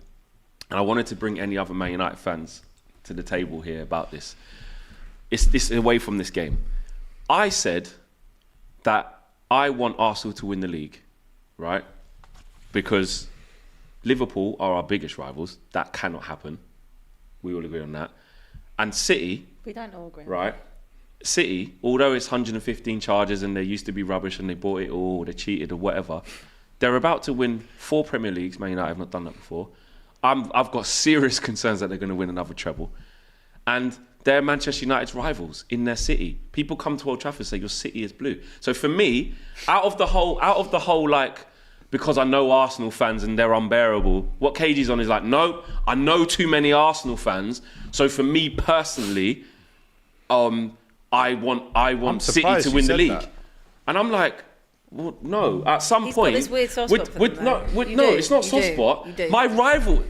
and I wanted to bring any other Man United fans to the table here about this. It's this away from this game. I said that I want Arsenal to win the league, right? Because Liverpool are our biggest rivals. That cannot happen. We all agree on that. And City, we don't all agree. Right? City, although it's 115 charges and they used to be rubbish and they bought it all, or they cheated or whatever, they're about to win 4 Premier Leagues. Man United have not done that before. I've got serious concerns that they're going to win another treble. And they're Manchester United's rivals in their city. People come to Old Trafford and say, your city is blue. So for me, out of the whole like, because I know Arsenal fans and they're unbearable, what KG's on is like, no, I know too many Arsenal fans. So for me personally, I want City to win the league. And I'm like, well, no. At some point, got this weird soft spot for them, no, it's not soft spot. My rival,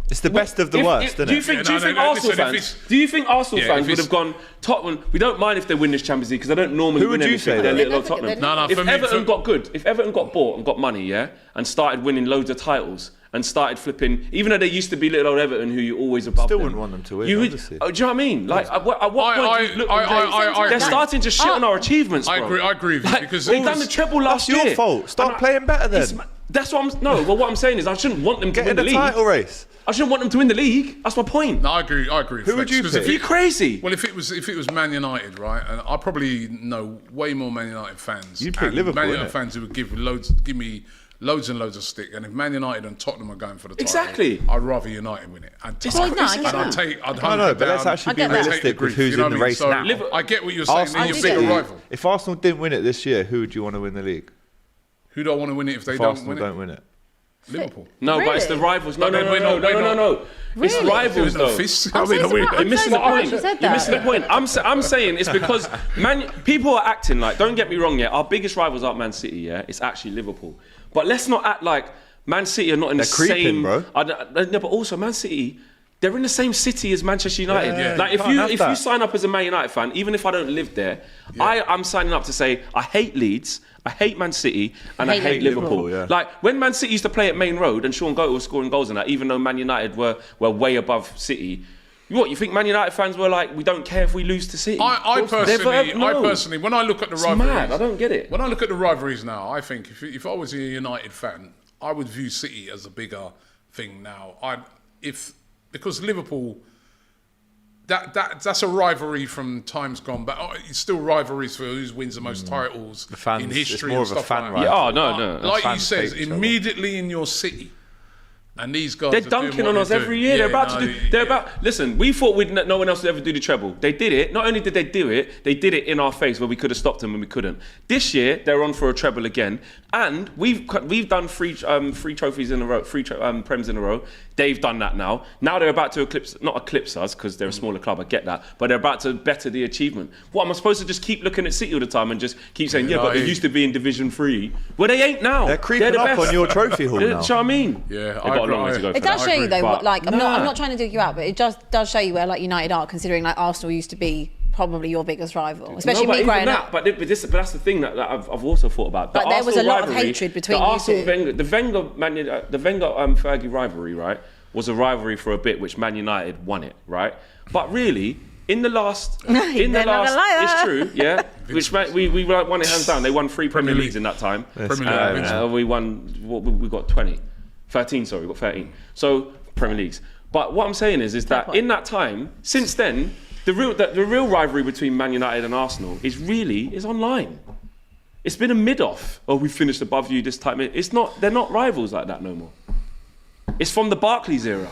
it's the best of the worst, isn't it? Do you think Arsenal fans would have gone, Tottenham, we don't mind if they win this Champions League because they don't normally win anything. They're little old Tottenham. If Everton got good, if Everton got bought and got money, and started winning loads of titles and started flipping, even though they used to be little old Everton who you always above Still them, wouldn't want them to win, obviously. Do you know what I mean? Like, at what point do you look they're starting to shit on our achievements, bro. I agree with you because they've done the treble last year. That's your fault. Start playing better then. That's what what I'm saying is I shouldn't want them to win the league. Get in the title race. I shouldn't want them to win the league. That's my point. No, I agree. Who would you pick? Are you crazy? Well, if it was Man United, right, and I probably know way more Man United fans. You'd pick Liverpool, Man United fans who would give me loads and loads of stick. And if Man United and Tottenham are going for the title, Exactly. I'd rather United win it. I'd But let's actually be realistic with who's in the race now. I get what you're saying. Arsenal They're your bigger rival. If Arsenal didn't win it this year, who would you want to win the league? Who do I want to win it if they Arsenal don't win it? Liverpool. No, but it's the rivals. No. It's rivals though. You're missing the point. You're missing the point. I'm saying it's because people are acting like. Don't get me wrong. Yeah, our biggest rivals aren't Man City. Yeah, it's actually Liverpool. But let's not act like Man City are not in the same. Bro. No, but also Man City. They're in the same city as Manchester United. Yeah. Like if you sign up as a Man United fan, even if I don't live there, I'm signing up to say I hate Leeds, I hate Man City, and I hate Liverpool. Yeah. Like when Man City used to play at Main Road and Sean Goat was scoring goals in that, even though Man United were way above City. What, you think Man United fans were like, we don't care if we lose to City? I personally, when I look at the rivalries, mad. I don't get it. When I look at the rivalries now, I think if I was a United fan, I would view City as a bigger thing now. Because Liverpool, that's a rivalry from times gone back. It's still rivalries for who wins the most titles in history. It's more and of a stuff fan like that. No. Like you said, immediately in your city. And these guys They're are dunking doing what on us they're every doing. year. They're Yeah, about to do. Listen, we thought no one else would ever do the treble. They did it. Not only did they do it, they did it in our face where we could have stopped them and we couldn't. This year they're on for a treble again, and we've done three trophies in a row, prems in a row. They've done that now. Now they're about to not eclipse us because they're a smaller club. I get that, but they're about to better the achievement. What am I supposed to just keep looking at City all the time and just keep saying, but they used to be in Division 3. Well, they ain't now. They're creeping up on your trophy hall now. Do you know what I mean? Yeah, They've got a long way to go. It does show you though, but I'm not trying to dig you out, but it just does show you where like United are, considering like Arsenal used to be probably your biggest rival, especially me growing up. But that's the thing that I've also thought about. But there was a lot of hatred between you two. The Wenger Fergie rivalry, right, was a rivalry for a bit, which Man United won it, right? But really, in the last, it's true, yeah. Which we won it hands down. They won 3 Premier Leagues in that time. We won. We got 20, 13. Sorry, we got 13. So Premier Leagues. But what I'm saying is that in that time, since then, the real rivalry between Man United and Arsenal is online. It's been a mid-off. Oh, we finished above you this time. It's not. They're not rivals like that no more. It's from the Barclays era.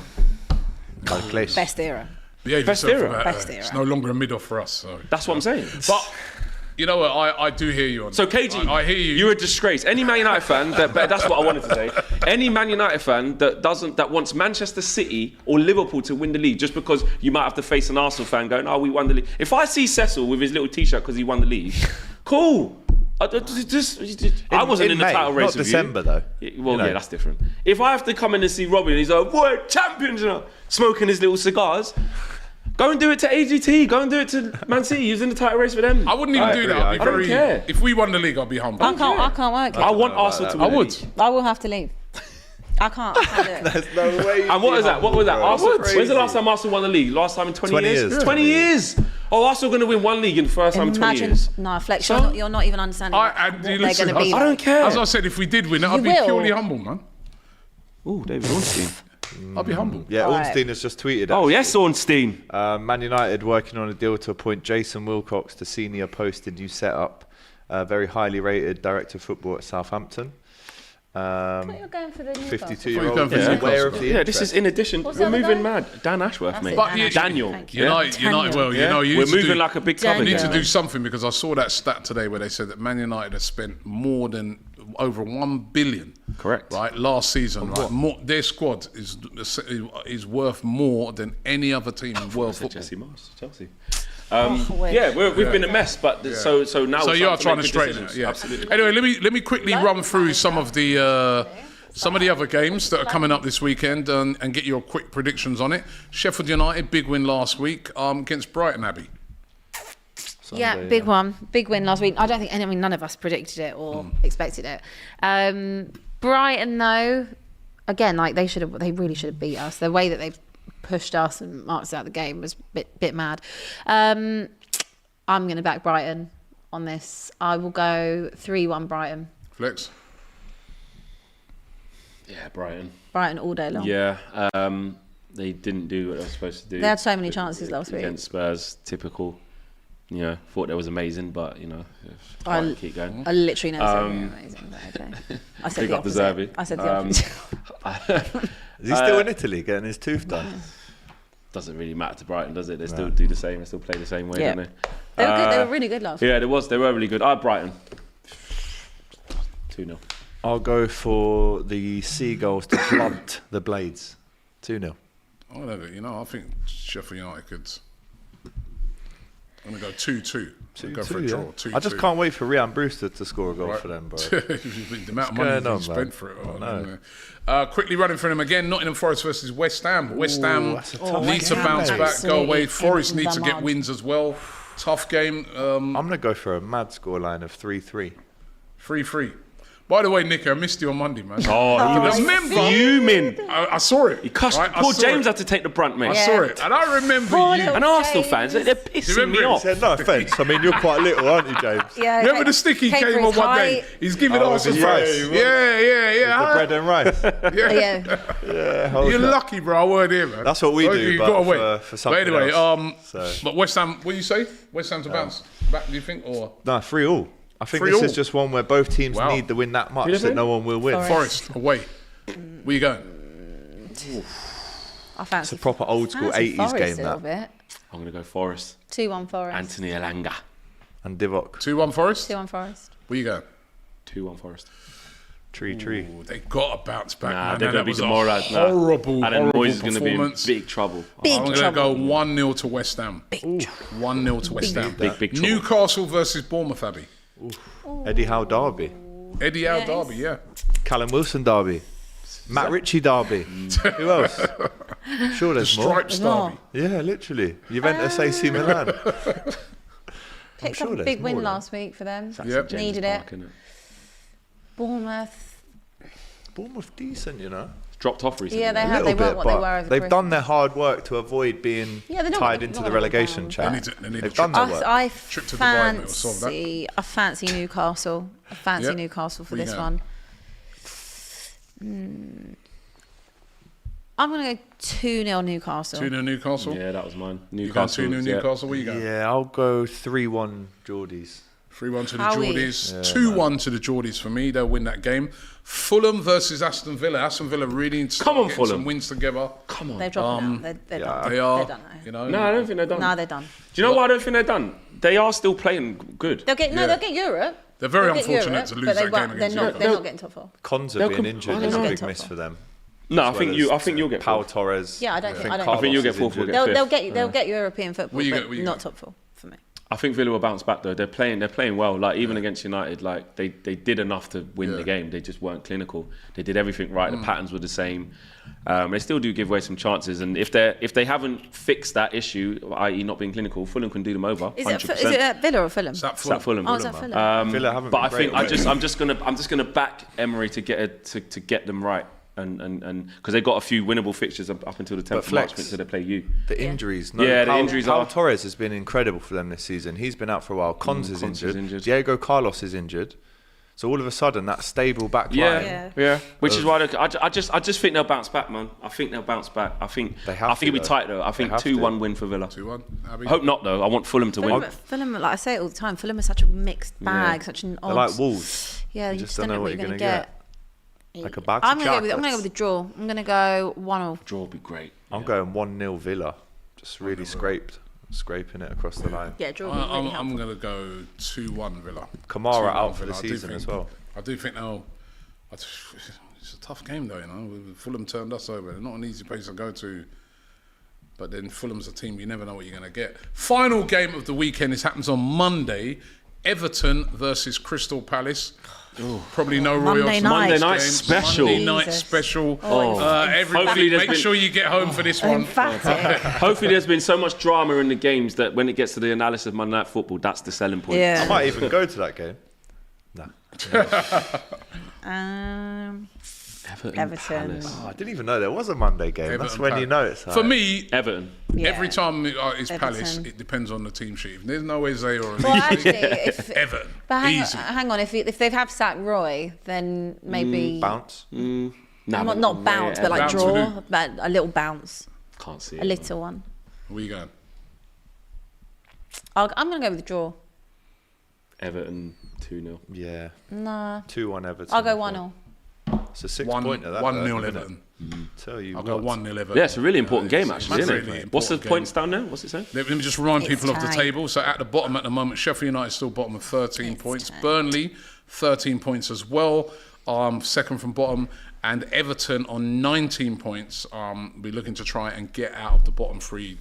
Best era. Best era. It's no longer a mid-off for us. So. That's what I'm saying. But you know what? I do hear you on that. So KG, I hear you. You're a disgrace. Any Man United fan that's what I wanted to say. Any Man United fan that wants Manchester City or Liverpool to win the league just because you might have to face an Arsenal fan going, we won the league. If I see Cecil with his little T-shirt because he won the league, cool. I wasn't in the title race not with December you. Though. Well, yeah, that's different. If I have to come in and see Robbie and he's like, "What champions?" Smoking his little cigars. Go and do it to AGT. Go and do it to Man City. He was in the title race with them. I wouldn't even do that. I don't care. If we won the league, I'd be humble. I can't work. I want Arsenal to win. I would. I will have to leave. I can't do it. There's no way. And what is that? What was that? Arsenal, when's the last time Arsenal won the league? Last time in 20 years? 20 years. Oh, Arsenal going to win one league in the first time in 20 years. No, Flex, you're not even understanding what they're going to be. I don't care. As I said, if we did win, I'd be purely humble, man. Oh, David Ornstein. I'd be humble. Yeah, Ornstein has just tweeted. Oh, yes, Ornstein. Man United working on a deal to appoint Jason Wilcox to senior post in new setup. Very highly rated director of football at Southampton. You're going for the 52-year-old. This is in addition. We're moving mad. Dan Ashworth, mate. Daniel. United. We're moving like a big club. We need to do something because I saw that stat today where they said that Man United has spent over 1 billion. Correct. Right, last season. Right, their squad is worth more than any other team in world football. Jesse Mars, Chelsea. We've been a mess, but so now. So you are trying to straighten it, yeah. Absolutely. Anyway, let me quickly run through some of the other games that are coming up this weekend and get your quick predictions on it. Sheffield United, big win last week against Brighton, Abby. Sunday, big one, big win last week. I don't think none of us predicted it or expected it. Brighton though, again, like they really should have beat us. The way that they've pushed us and marked us out of the game was a bit mad. I'm going to back Brighton on this. I will go 3-1 Brighton. Flex? Yeah, Brighton. Brighton all day long. Yeah, they didn't do what they were supposed to do. They had so many chances last week. Against Spurs, typical. thought that was amazing, but can't keep going. I literally never said they were amazing, but okay. I said the opposite. I said the opposite. Is he still in Italy getting his tooth done? Doesn't really matter to Brighton, does it? They still do the same. They still play the same way, don't they? They were good. They were really good last week. Yeah, they were really good. Brighton. 2-0. I'll go for the Seagulls to blunt the Blades. 2-0. I think Sheffield United could. I'm going to go 2-2. Go for a draw. 2-2. I just can't wait for Ryan Brewster to score a goal for them, bro. The amount of money he spent for it. Quickly running through them again. Nottingham Forest versus West Ham. West Ham need to bounce back, go away. Forest need to get wins as well. Tough game. I'm going to go for a mad scoreline of 3-3. 3-3. By the way, Nick, I missed you on Monday, man. Remember? Fuming. I saw it. Poor James had to take the brunt, mate. I saw it. And I remember you. And Arsenal fans, they're pissing me off. No offence. I mean, you're quite little, aren't you, James? Yeah, remember the stick he came on one day? He's giving us his rice. Yeah. The bread and rice. Yeah. You're lucky, bro. I weren't here, man. That's what we do. You got to wait. For something but anyway, else, but West Ham, what do you say? West Ham to bounce back, do you think? Or no, 3-3. I think this is just one where both teams need to win that much that no one will win. Forest away. Where you going? I fancy it's a proper old school 80s game, that. I'm going to go Forest. 2-1 Forest. Anthony Elanga. And Divock. 2-1 Forest? 2-1 Forest. Where you going? 2-1 Forest. Tree. They got to bounce back. Nah, they're going to be demoralised now. Horrible Moyes is going to be in big trouble. I'm going to go 1-0 to West Ham. 1-0 to West Ham. Big trouble. Newcastle versus Bournemouth, Abby. Eddie Howe derby. Eddie Howe derby, yeah. Callum Wilson derby. Matt Ritchie derby. Who else? Sure, there's more. Stripes derby. Yeah, literally. Juventus AC Milan. Picked up a big win last week for them. Needed it. Bournemouth decent, Dropped off recently. Yeah, they have. They weren't what they were over they've done their hard work to avoid being tied into the relegation chat. They've done their work. I fancy Newcastle. I fancy Newcastle for this one. I'm going to go 2-0 Newcastle. 2-0 Newcastle? Yeah, that was mine. Newcastle. 2-0 Newcastle. Where you going? Yeah, I'll go 3-1 Geordies. 3-1 to the Geordies. 2-1 to the Geordies for me. They'll win that game. Fulham versus Aston Villa. Aston Villa really need to get some wins together. Come on. They're dropping out. They're done. They are. They're done. No, I don't think they're done. No, they're done. Do you know why I don't think they're done? They are still playing good. They'll get Europe. They're very unfortunate to lose that game against Newcastle. They're not getting top 4. Konza being injured is a big miss for them. No, I think you'll get Pau Torres. Yeah, I think you'll get fourth. They'll get European football, but not top 4 for me. I think Villa will bounce back though. They're playing well. Like even against United, like they did enough to win the game. They just weren't clinical. They did everything right. The patterns were the same. They still do give away some chances. And if they haven't fixed that issue, i.e. not being clinical, Fulham can do them over. 100%. Is it Villa or Fulham? It's at Fulham. Oh, is that Fulham? Villa haven't. But I think I'm just gonna back Emery to get them right. And because they've got a few winnable fixtures up until the 10th of March, so they play you. The injuries. The injuries Pau Torres has been incredible for them this season. He's been out for a while. Konza's injured. Diego Carlos is injured. So all of a sudden, that stable back line. Yeah. Which is why I just think they'll bounce back, man. I think they'll bounce back. I think it'll be tight though. I think 2-1 win for Villa. 2-1. Abby? Hope not though. I want Fulham to win. Fulham, like I say it all the time, Fulham is such a mixed bag, such an odd. They're like Wolves. Yeah, you just don't know what you're going to get. Like a bag I'm going to go with the draw. I'm going to go 1-0. Draw would be great. I'm going 1-0 Villa. Just really scraping it across the line. Yeah, draw. I'm going to go 2-1 Villa. Kamara out for the season as well. I do think it's a tough game though. Fulham turned us over. They're not an easy place to go to. But then Fulham's a team you never know what you're going to get. Final game of the weekend. This happens on Monday. Everton versus Crystal Palace. Probably no royalty. Monday night special. Monday night special. Everybody, make sure you get home for this one. Hopefully, there's been so much drama in the games that when it gets to the analysis of Monday Night Football, that's the selling point. Yeah. I might even go to that game. No. Everton. Oh, I didn't even know there was a Monday game. Everton That's when you know it's hard. For me, Everton. Every time it's Palace, it depends on the team sheet. If there's no Eze or Everton. But hang on, if they've had sacked Roy, then maybe bounce. Not bounce, but like draw, but a little bounce. Can't see a little one. Where you going? I'm going to go with the draw. Everton 2-0. Yeah. Nah. 2-1 Everton. I'll go 1-0. It's a 6-pointer. 1-0 Everton. Tell you I'll what. go 1-0 Everton. Yeah, it's a really important game, actually, isn't really it? What's the important points down there? What's it saying? Let me just remind It's people of the tight. table. So at the bottom at the moment, Sheffield United still bottom of 13 points. tight. Burnley, 13 points as well. Second from bottom. And Everton on 19 points. We're looking to try and get out of the bottom three.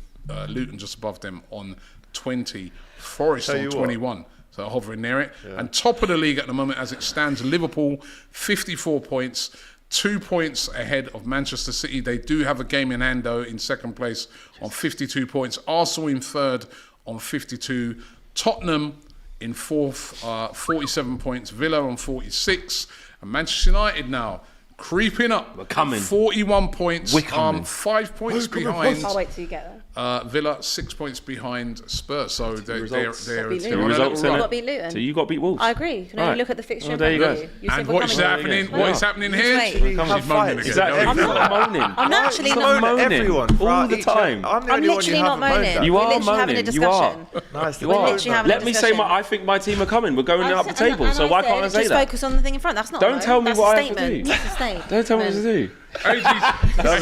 Luton just above them on 20. Forest Tell on you 21. So hovering near it. Yeah. And top of the league at the moment as it stands, Liverpool, 54 points. 2 points ahead of Manchester City. They do have a game in hand, though, in second place on 52 points. Arsenal in third on 52. Tottenham in fourth, 47 points. Villa on 46. And Manchester United now creeping up. We're coming. 41 points. We're coming. 5 points behind. I'll wait till you get there. Villa 6 points behind Spurs. So they're results. on a Results, little innit? run. Beat Luton. So you got to beat Wolves. I agree. You can only look at the fixture. Oh, there you go. And what is happening? What is happening here? Wait. She's moaning again. Exactly. Don't I'm you? not moaning. I'm actually You not moan at moaning. everyone. All right? the time. I'm the I'm only one literally you not haven't moaned moaning. at. You We're are literally having a moaning. You are. discussion. Nice. You We're are. literally having a Let me say discussion. I think my team are coming. We're going up the table. So why can't I say just that? focus on the thing in front. That's not. Don't tell me That's what a I have to statement. do. That's a statement. Don't tell me what to do. Tell me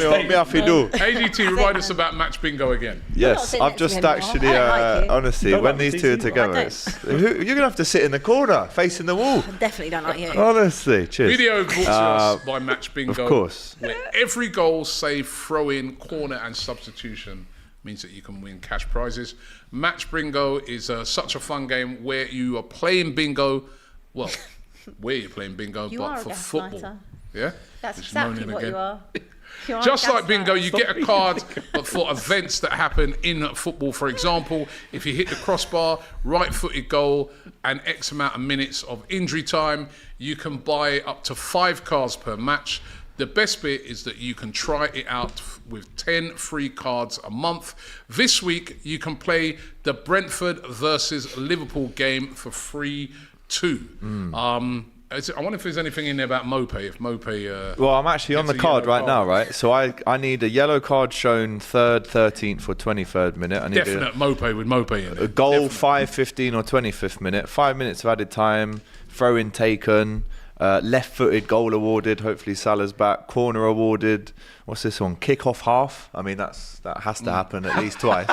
what me have to do. AGT, remind us about match bingo again. Yes, sitting I've next to just me anymore. actually, I don't like you. honestly, Don't when like these me, two are do you? together, I you're going to have to sit in the corner, facing the wall. I definitely don't like you. Honestly, cheers. Video brought to us by Match Bingo. Of course. Where every goal, save, throw-in, corner and substitution means that you can win cash prizes. Match Bingo is such a fun game where you are playing bingo. Well, where you're playing bingo, You but are a for gaslighter. football. Yeah? That's She's exactly moaning what again. you are. You are Just a like bingo, gaslighter. you get a card but for events that happen in football. For example, if you hit the crossbar, right-footed goal, and X amount of minutes of injury time, you can buy up to 5 cards per match. The best bit is that you can try it out with 10 free cards a month. This week, you can play the Brentford versus Liverpool game for free too. I wonder if there's anything in there about Mope. If Mope, Well, I'm actually on the It's a card yellow right now, right? So I need a yellow card shown 3rd, 13th or 23rd minute. I need definite Mope with Mope in a it. goal Definite. 5, 15 or 25th minute. 5 minutes of added time. Throw-in taken. Left-footed goal awarded. Hopefully Salah's back. Corner awarded. What's this one? Kick-off half. I mean, that has to happen at least twice.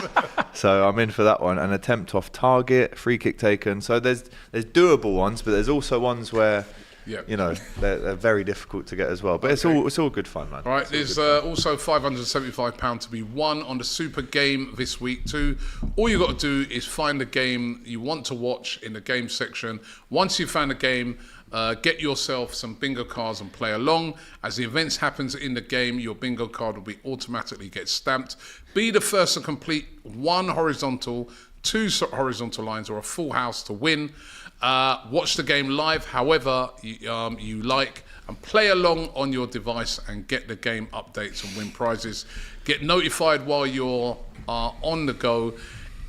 So I'm in for that one. An attempt off target. Free kick taken. So there's doable ones, but there's also ones where Yeah. you know they're very difficult to get as well. But it's all good fun, man. All right, there's also £575 to be won on the Super Game this week too. All you got to do is find the game you want to watch in the game section. Once you've found a game, get yourself some bingo cards and play along. As the events happens in the game, your bingo card will be automatically get stamped. Be the first to complete 1 horizontal, 2 horizontal lines or a full house to win. Watch the game live however you like and play along on your device and get the game updates and win prizes. Get notified while you're on the go.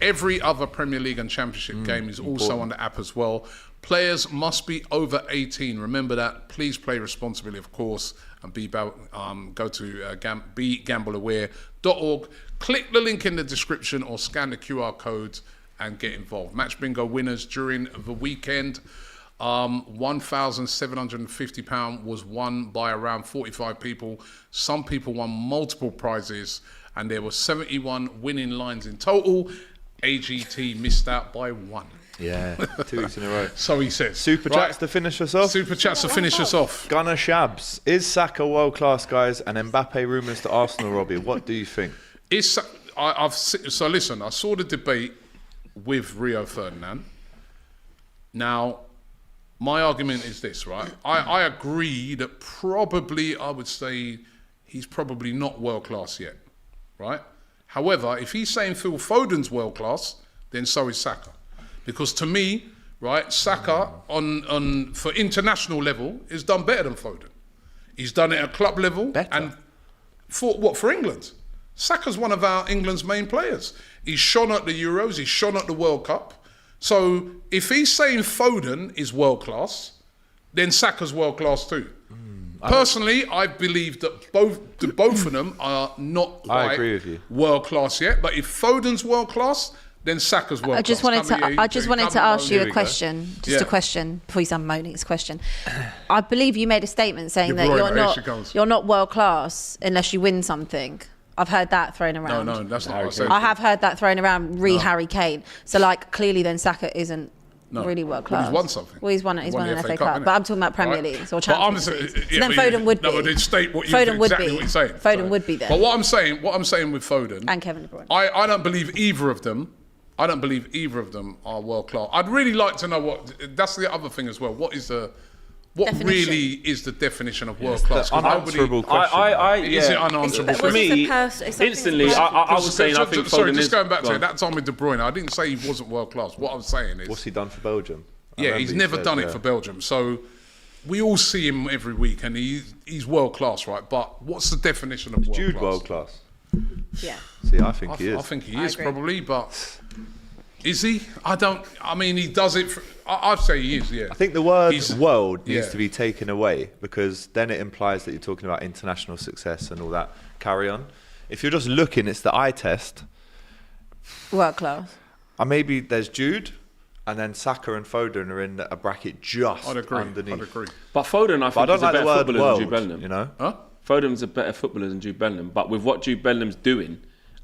Every other Premier League and Championship game is also on the app as well. Players must be over 18. Remember that. Please play responsibly, of course, and go to begambleaware.org. Click the link in the description or scan the QR code and get involved. Match bingo winners during the weekend. £1,750 was won by around 45 people. Some people won multiple prizes, and there were 71 winning lines in total. AGT missed out by 1. Yeah, 2 weeks in a row. So he says. Super chats to finish us off. Super chats to finish us off. Gunnar Shabs. Is Saka world class, guys? And Mbappe rumours to Arsenal, Robbie. What do you think? So listen, I saw the debate with Rio Ferdinand. Now, my argument is this, right? I agree that probably, I would say, he's probably not world class yet, right? However, if he's saying Phil Foden's world class, then so is Saka. Because to me, right, Saka on for international level has done better than Foden. He's done it at club level. Better? And for England. Saka's one of our England's main players. He's shone at the Euros, he's shone at the World Cup. So if he's saying Foden is world class, then Saka's world class too. Personally, I believe that both of them are not I agree with you. world class yet. But if Foden's world class, then Saka's world I just class. wanted to ask you a Here we go. question. Just Yeah. a question before you start moaning. It's a question. I believe you made a statement saying De that Bruyne, here she comes. you're not world class unless you win something. I've heard that thrown around. No, that's not what I said. I have heard that thrown around Harry Kane. So like clearly then Saka isn't really world class. Well, he's won something. Well, he's won an FA Cup. innit? But I'm talking about Premier Right. League or But I'm Champions League. saying- So then Foden would be. No, but state what you Foden would exactly be. what you're saying. Foden would be there. But what I'm saying with Foden And Kevin De Bruyne. I don't believe either of them. I don't believe either of them are world class. I'd really like to know what. That's the other thing as well. What Definition. really is the definition of world class? 'Cause Unanswerable question. Is it unanswerable? For me, instantly, I was saying I think Foden is. Just going back to that time with De Bruyne, I didn't say he wasn't world class. What I'm saying is, What's he done for Belgium? I yeah, remember he's he never said, done it yeah. for Belgium. So we all see him every week, and he's world class, right? But what's the definition of world Jude class? world class. Yeah. See, I think he is. I think he I is agree. probably, but is he? I mean, he does it. I'd say he is. Yeah. I think the word He's- world needs yeah. to be taken away because then it implies that you're talking about international success and all that carry on. If you're just looking, it's the eye test. World class. Maybe there's Jude, and then Saka and Foden are in a bracket just I'd agree. underneath. I'd agree. But Foden, I But I think, don't is a like the better word footballer world, than Jude Bellingham. you know? Huh? Foden's a better footballer than Jude Bellingham, but with what Jude Bellingham's doing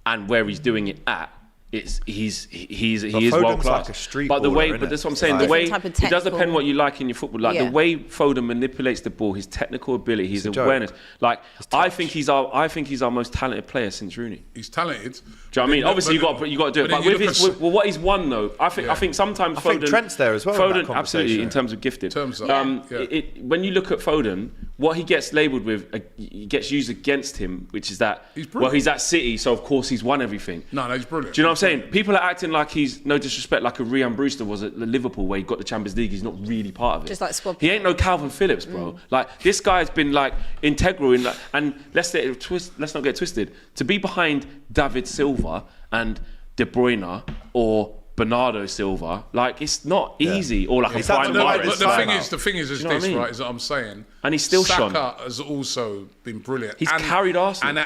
and where he's doing it at, he is Foden's world class. like a street but the way, baller, but innit? that's what I'm saying. Like- The way Different type of it does technical- depend what you like in your football. Like Yeah. the way Foden manipulates the ball, his technical ability, his a joke. awareness. Like I think he's our most talented player since Rooney. He's talented. Do you know what I mean? Obviously, you got to do it. But with his, what he's won though, I think sometimes I Foden. think Trent's there as well in that Foden, absolutely, conversation. in terms of gifted. Terms of- yeah. When you look at Foden, what he gets labelled with, he gets used against him, which is that He's brilliant. he's at City, so of course he's won everything. No, he's brilliant. Do you know what I'm saying? People are acting like he's, no disrespect, like a Ryan Brewster was at Liverpool where he got the Champions League. He's not really part of it. Just like squad He ain't no Calvin Phillips, bro. Like this guy's been like integral in that. And let's not get twisted. To be behind David Silva and De Bruyne or Bernardo Silva, like it's not easy. Or like He's a had Brian to know Mahrez. his But time the thing is you know what this, I mean? right? Is that I'm saying, And he's still Saka shone. has also been brilliant. He's carried Arsenal. and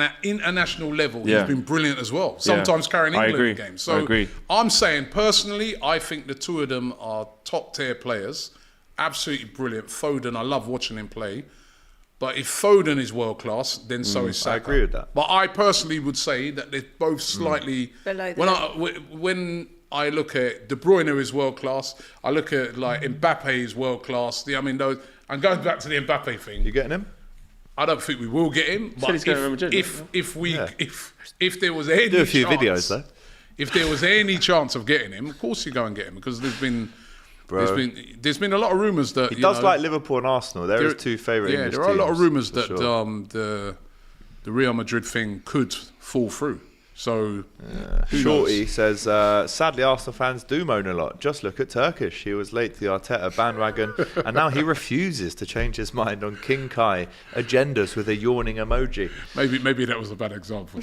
at international level, Yeah. he's been brilliant as well. Sometimes carrying I England in agree. games. I So agree. I'm saying personally, I think the two of them are top tier players. Absolutely brilliant. Foden, I love watching him play. But if Foden is world class, then so is Saka. I agree with that. But I personally would say that they're both slightly Below when I look at De Bruyne is world class. I look at like Mbappe is world class. I mean, those. And going back to the Mbappe thing, You getting him? I don't think we will get him. But he's going to Real Madrid, if there was any Do a few chance, videos though. if there was any chance of getting him, of course you go and get him because there's been a lot of rumours that He does like Liverpool and Arsenal. They're his two favourite English there are a lot of teams, rumours for that sure. the Real Madrid thing could fall through. So who Shorty knows? says, sadly, Arsenal fans do moan a lot. Just look at Turkish. He was late to the Arteta bandwagon, and now he refuses to change his mind on King Kai agendas with a yawning emoji. Maybe that was a bad example.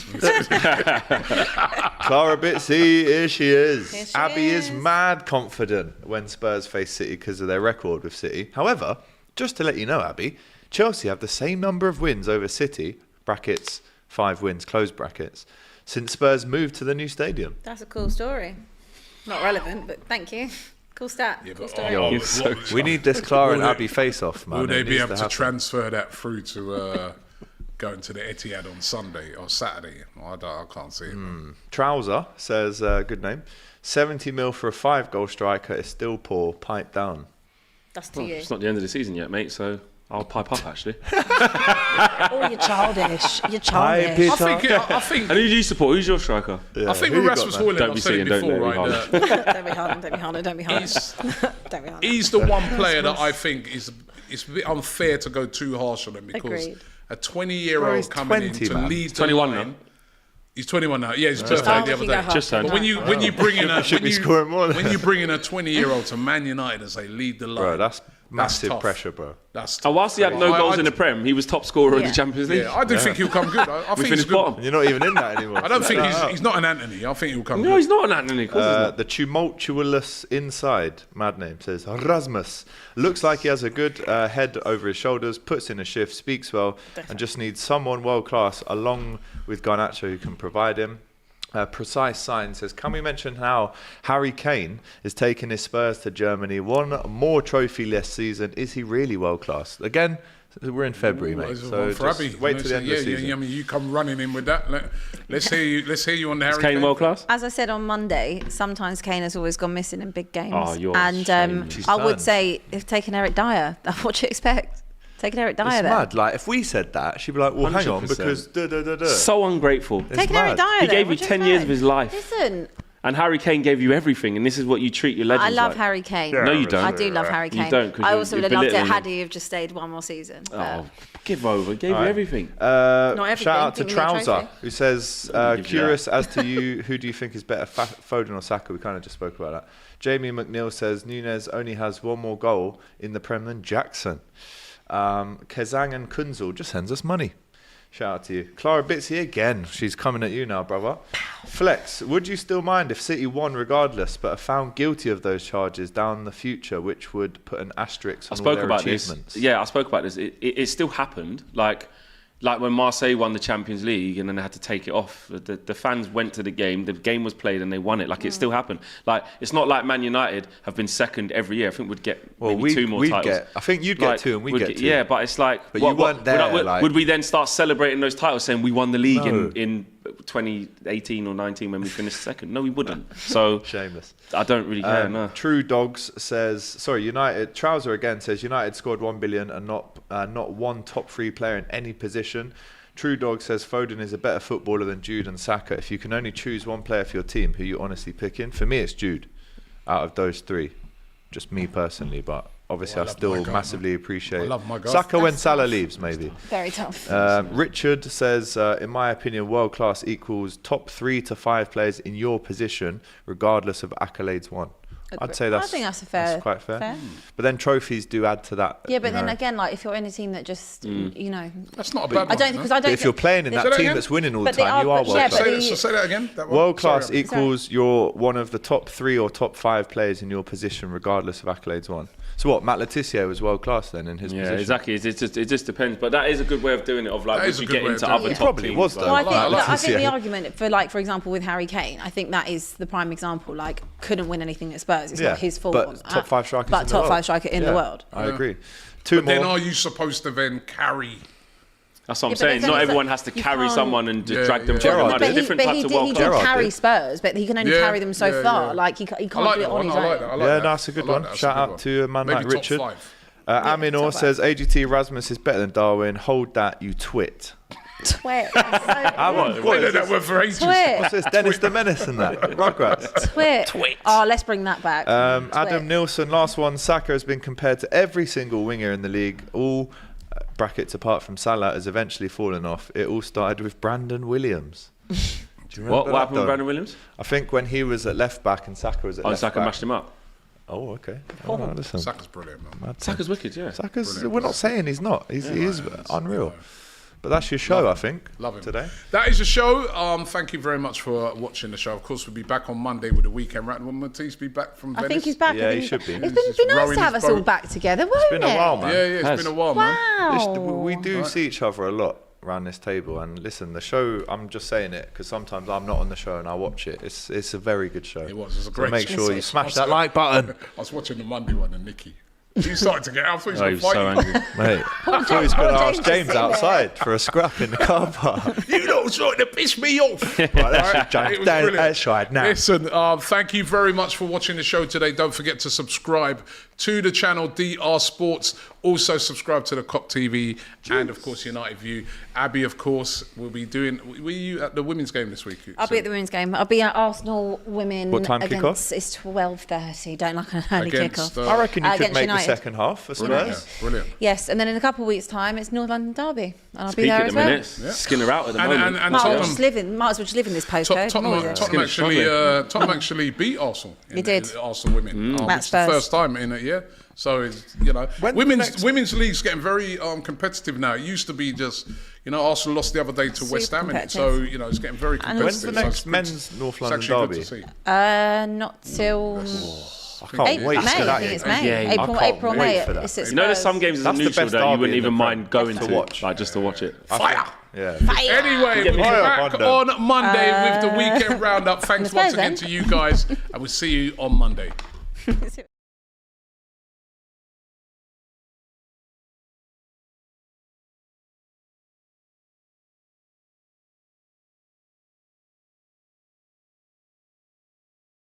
Clara Bitsy, here she is. Here she Abby is is. mad confident when Spurs face City because of their record with City. However, just to let you know, Abby, Chelsea have the same number of wins over City, brackets, 5 wins, close brackets, since Spurs moved to the new stadium. That's a cool story. Not relevant, but thank you. Cool stat. Yeah, cool but, story. oh, We need this Clara and Will they- Abby face-off, man. Will they It be needs able to happen. transfer that through to going to the Etihad on Sunday or Saturday? I can't see it. man. Trouser says, good name, 70 mil for a 5-goal striker is still poor. Pipe down. That's to you. It's not the end of the season yet, mate. So I'll pipe up actually. Oh, you're childish. You're childish. I think And who do you support? Who's your striker? Yeah, I think who with you got, Rasmus man? Hojlund, Don't I've be said it silly, don't before, let me right? Don't be hard. Don't be hard. Don't be hard. Don't be hard. He's the one player that I think it's a bit unfair to go too harsh on him because Agreed. a Bro, 20-year-old he's coming 20, in to man. lead the 21 line. now. He's 21 now. Yeah, his birthday Oh, the we other can go day. half. Just But when you bring in a Should be scoring more than when you bring in a 20-year-old to Man United and say lead the line, Bro, that's massive tough. pressure, bro. That's And tough. whilst he had no I- goals I- in the Prem, he was top scorer of Yeah. the Champions League. Yeah, I do think he'll come good. I we think he's finished good. bottom. You're not even in that anymore. I don't think he's not an Anthony. I think he'll come No, good. he's not an Anthony. Of course he's not. The tumultuous inside, mad name, says Rasmus. Looks like he has a good head over his shoulders, puts in a shift, speaks well, and just needs someone world class along with Garnacho who can provide him. Precise Sign says, can we mention how Harry Kane is taking his Spurs to Germany? One more trophy less season. Is he really world class? Again, we're in February, mate. So just wait till the end of the season. I mean, you come running in with that. Let's hear you on the Harry Kane. Kane World class? As I said on Monday, sometimes Kane has always gone missing in big games. Oh, you're I would say, if taking Eric Dyer, that's what you expect. Taking Eric Dyer there. It's mad. Like, if we said that, she'd be like, well, 100%. Hang on, because da-da-da-da. So ungrateful. Taking Eric Dyer He gave you 10 years of his life. Listen. And Harry Kane gave you everything, and this is what you treat your legends I love like. Harry Kane. No, you don't. I do love Harry Kane. You don't. I also would have loved it belittling had he have just stayed one more season. Oh, give over. Gave you everything. Not everything. Shout out to Give me a Trouser, trophy. who says, curious as to you, who do you think is better, Foden or Saka? We kind of just spoke about that. Jamie McNeil says, Nunez only has one more goal in the Prem than Jackson. Kezang and Kunzel just sends us money. Shout out to you. Clara Bitsy again. She's coming at you now, brother. Flex, would you still mind if City won regardless, but are found guilty of those charges down the future, which would put an asterisk on all their achievements? Yeah, I spoke about this. It still happened. Like when Marseille won the Champions League and then they had to take it off. The fans went to the game was played and they won it. Like, it still happened. Like, it's not like Man United have been second every year. I think we'd get maybe two more titles. I think you'd get two and we'd get two. Yeah, but it's like... But you weren't there. Would we then start celebrating those titles saying we won the league in 2018 or 19 when we finished second? No, we wouldn't. So... Shameless. I don't really care, no. True Dogs says... Trouser again says United scored 1 billion and not one top 3 player in any position. True Dog says Foden is a better footballer than Jude and Saka. If you can only choose one player for your team, who you honestly picking? For me, it's Jude. Out of those 3, just me personally, but obviously I still massively appreciate Saka when Salah leaves, maybe. Very tough. Richard says, in my opinion, world class equals top 3 to 5 players in your position, regardless of accolades won. I'd say that's quite fair. But then trophies do add to that. Yeah, but then again, like, if you're in a team that just, that's not a bad one. But if you're playing in that team that's winning all the time, you are world class. Say that again. World class equals you're one of the top 3 or top 5 players in your position, regardless of accolades won. So what? Matt Letizia was world class then in his position. Yeah, exactly. it just depends. But that is a good way of doing it. Of like, would you get into other top probably teams? Was though. Well, I think the argument for example, with Harry Kane, I think that is the prime example. Like, couldn't win anything at Spurs. It's not his fault. But top 5 strikers. But top 5 striker in the world. I agree. But then are you supposed to then carry? That's what I'm saying. Not everyone has to carry someone and just drag them. Gerrard, different types of world class. He did carry Spurs, but he can only carry them so far. Like, he can't do it on his own. Yeah, that's a good one. Shout out to a man like Richard. Aminor says AGT Rasmus is better than Darwin. Hold that, you twit. Twit. That word for ages. Twit. What's this? Dennis the Menace and that. Rugrats. Twit. Oh, let's bring that back. Adam Nilsson, last one. Saka has been compared to every single winger in the league. All brackets apart from Salah has eventually fallen off. It all started with Brandon Williams. What happened with Brandon Williams? I think when he was at left back and Saka was at left back. Saka mashed him up. Oh, okay. Listen. Saka's brilliant, man. Saka's wicked, yeah. We're not saying he's not. He is unreal. But that's your show, I think. Love him today. That is the show. Thank you very much for watching the show. Of course, we'll be back on Monday with the weekend wrap. Will Matisse be back from Venice? I think he's back. Yeah, he should be. It's been nice to have us all back together, won't it? It's been a while, man. Yeah, it's been a while, man. Wow. We do see each other a lot around this table, and listen, the show, I'm just saying it because sometimes I'm not on the show and I watch it. It's a very good show. It was a great so make show. sure you smash that like button. I was watching the Monday one and Nicky. You started to get out. I thought he was so going to fight angry. Mate, I thought he was going to ask James outside for a scrap in the car park. You know, trying to piss me off. Right, that's right now. Listen, thank you very much for watching the show today. Don't forget to subscribe to the channel DR Sports. Also subscribe to the Cop TV and, of course, United View. Abby, of course, will be doing... Were you at the women's game this week? I'll be at the women's game. I'll be at Arsenal Women. What time kick-off? It's 12:30. Don't like an early kick-off. I reckon you could make United. the second half for Spurs. Brilliant. Yes, and then in a couple of weeks' time, it's North London Derby. And I'll be there as well. Skin her out at the moment. And might as well just live in this postcode. Tottenham actually beat Arsenal. It did. Arsenal Women. Which is the first time in it, yeah. So, it's, women's league's getting very competitive now. It used to be just, Arsenal lost the other day to West Ham, so, it's getting very competitive. When's the next men's North London derby? Not till... can't wait May, for that. I think it's game. May. Yeah, April, I can't April, wait May. for that. It's at You know, there's Spurs. some games That's in the neutral best that you derby wouldn't in the even Prem. mind going To to watch. like just to watch it. Fire! Yeah. Anyway, we'll be back on Monday with the weekend roundup. Thanks once again to you guys, and we'll see you on Monday.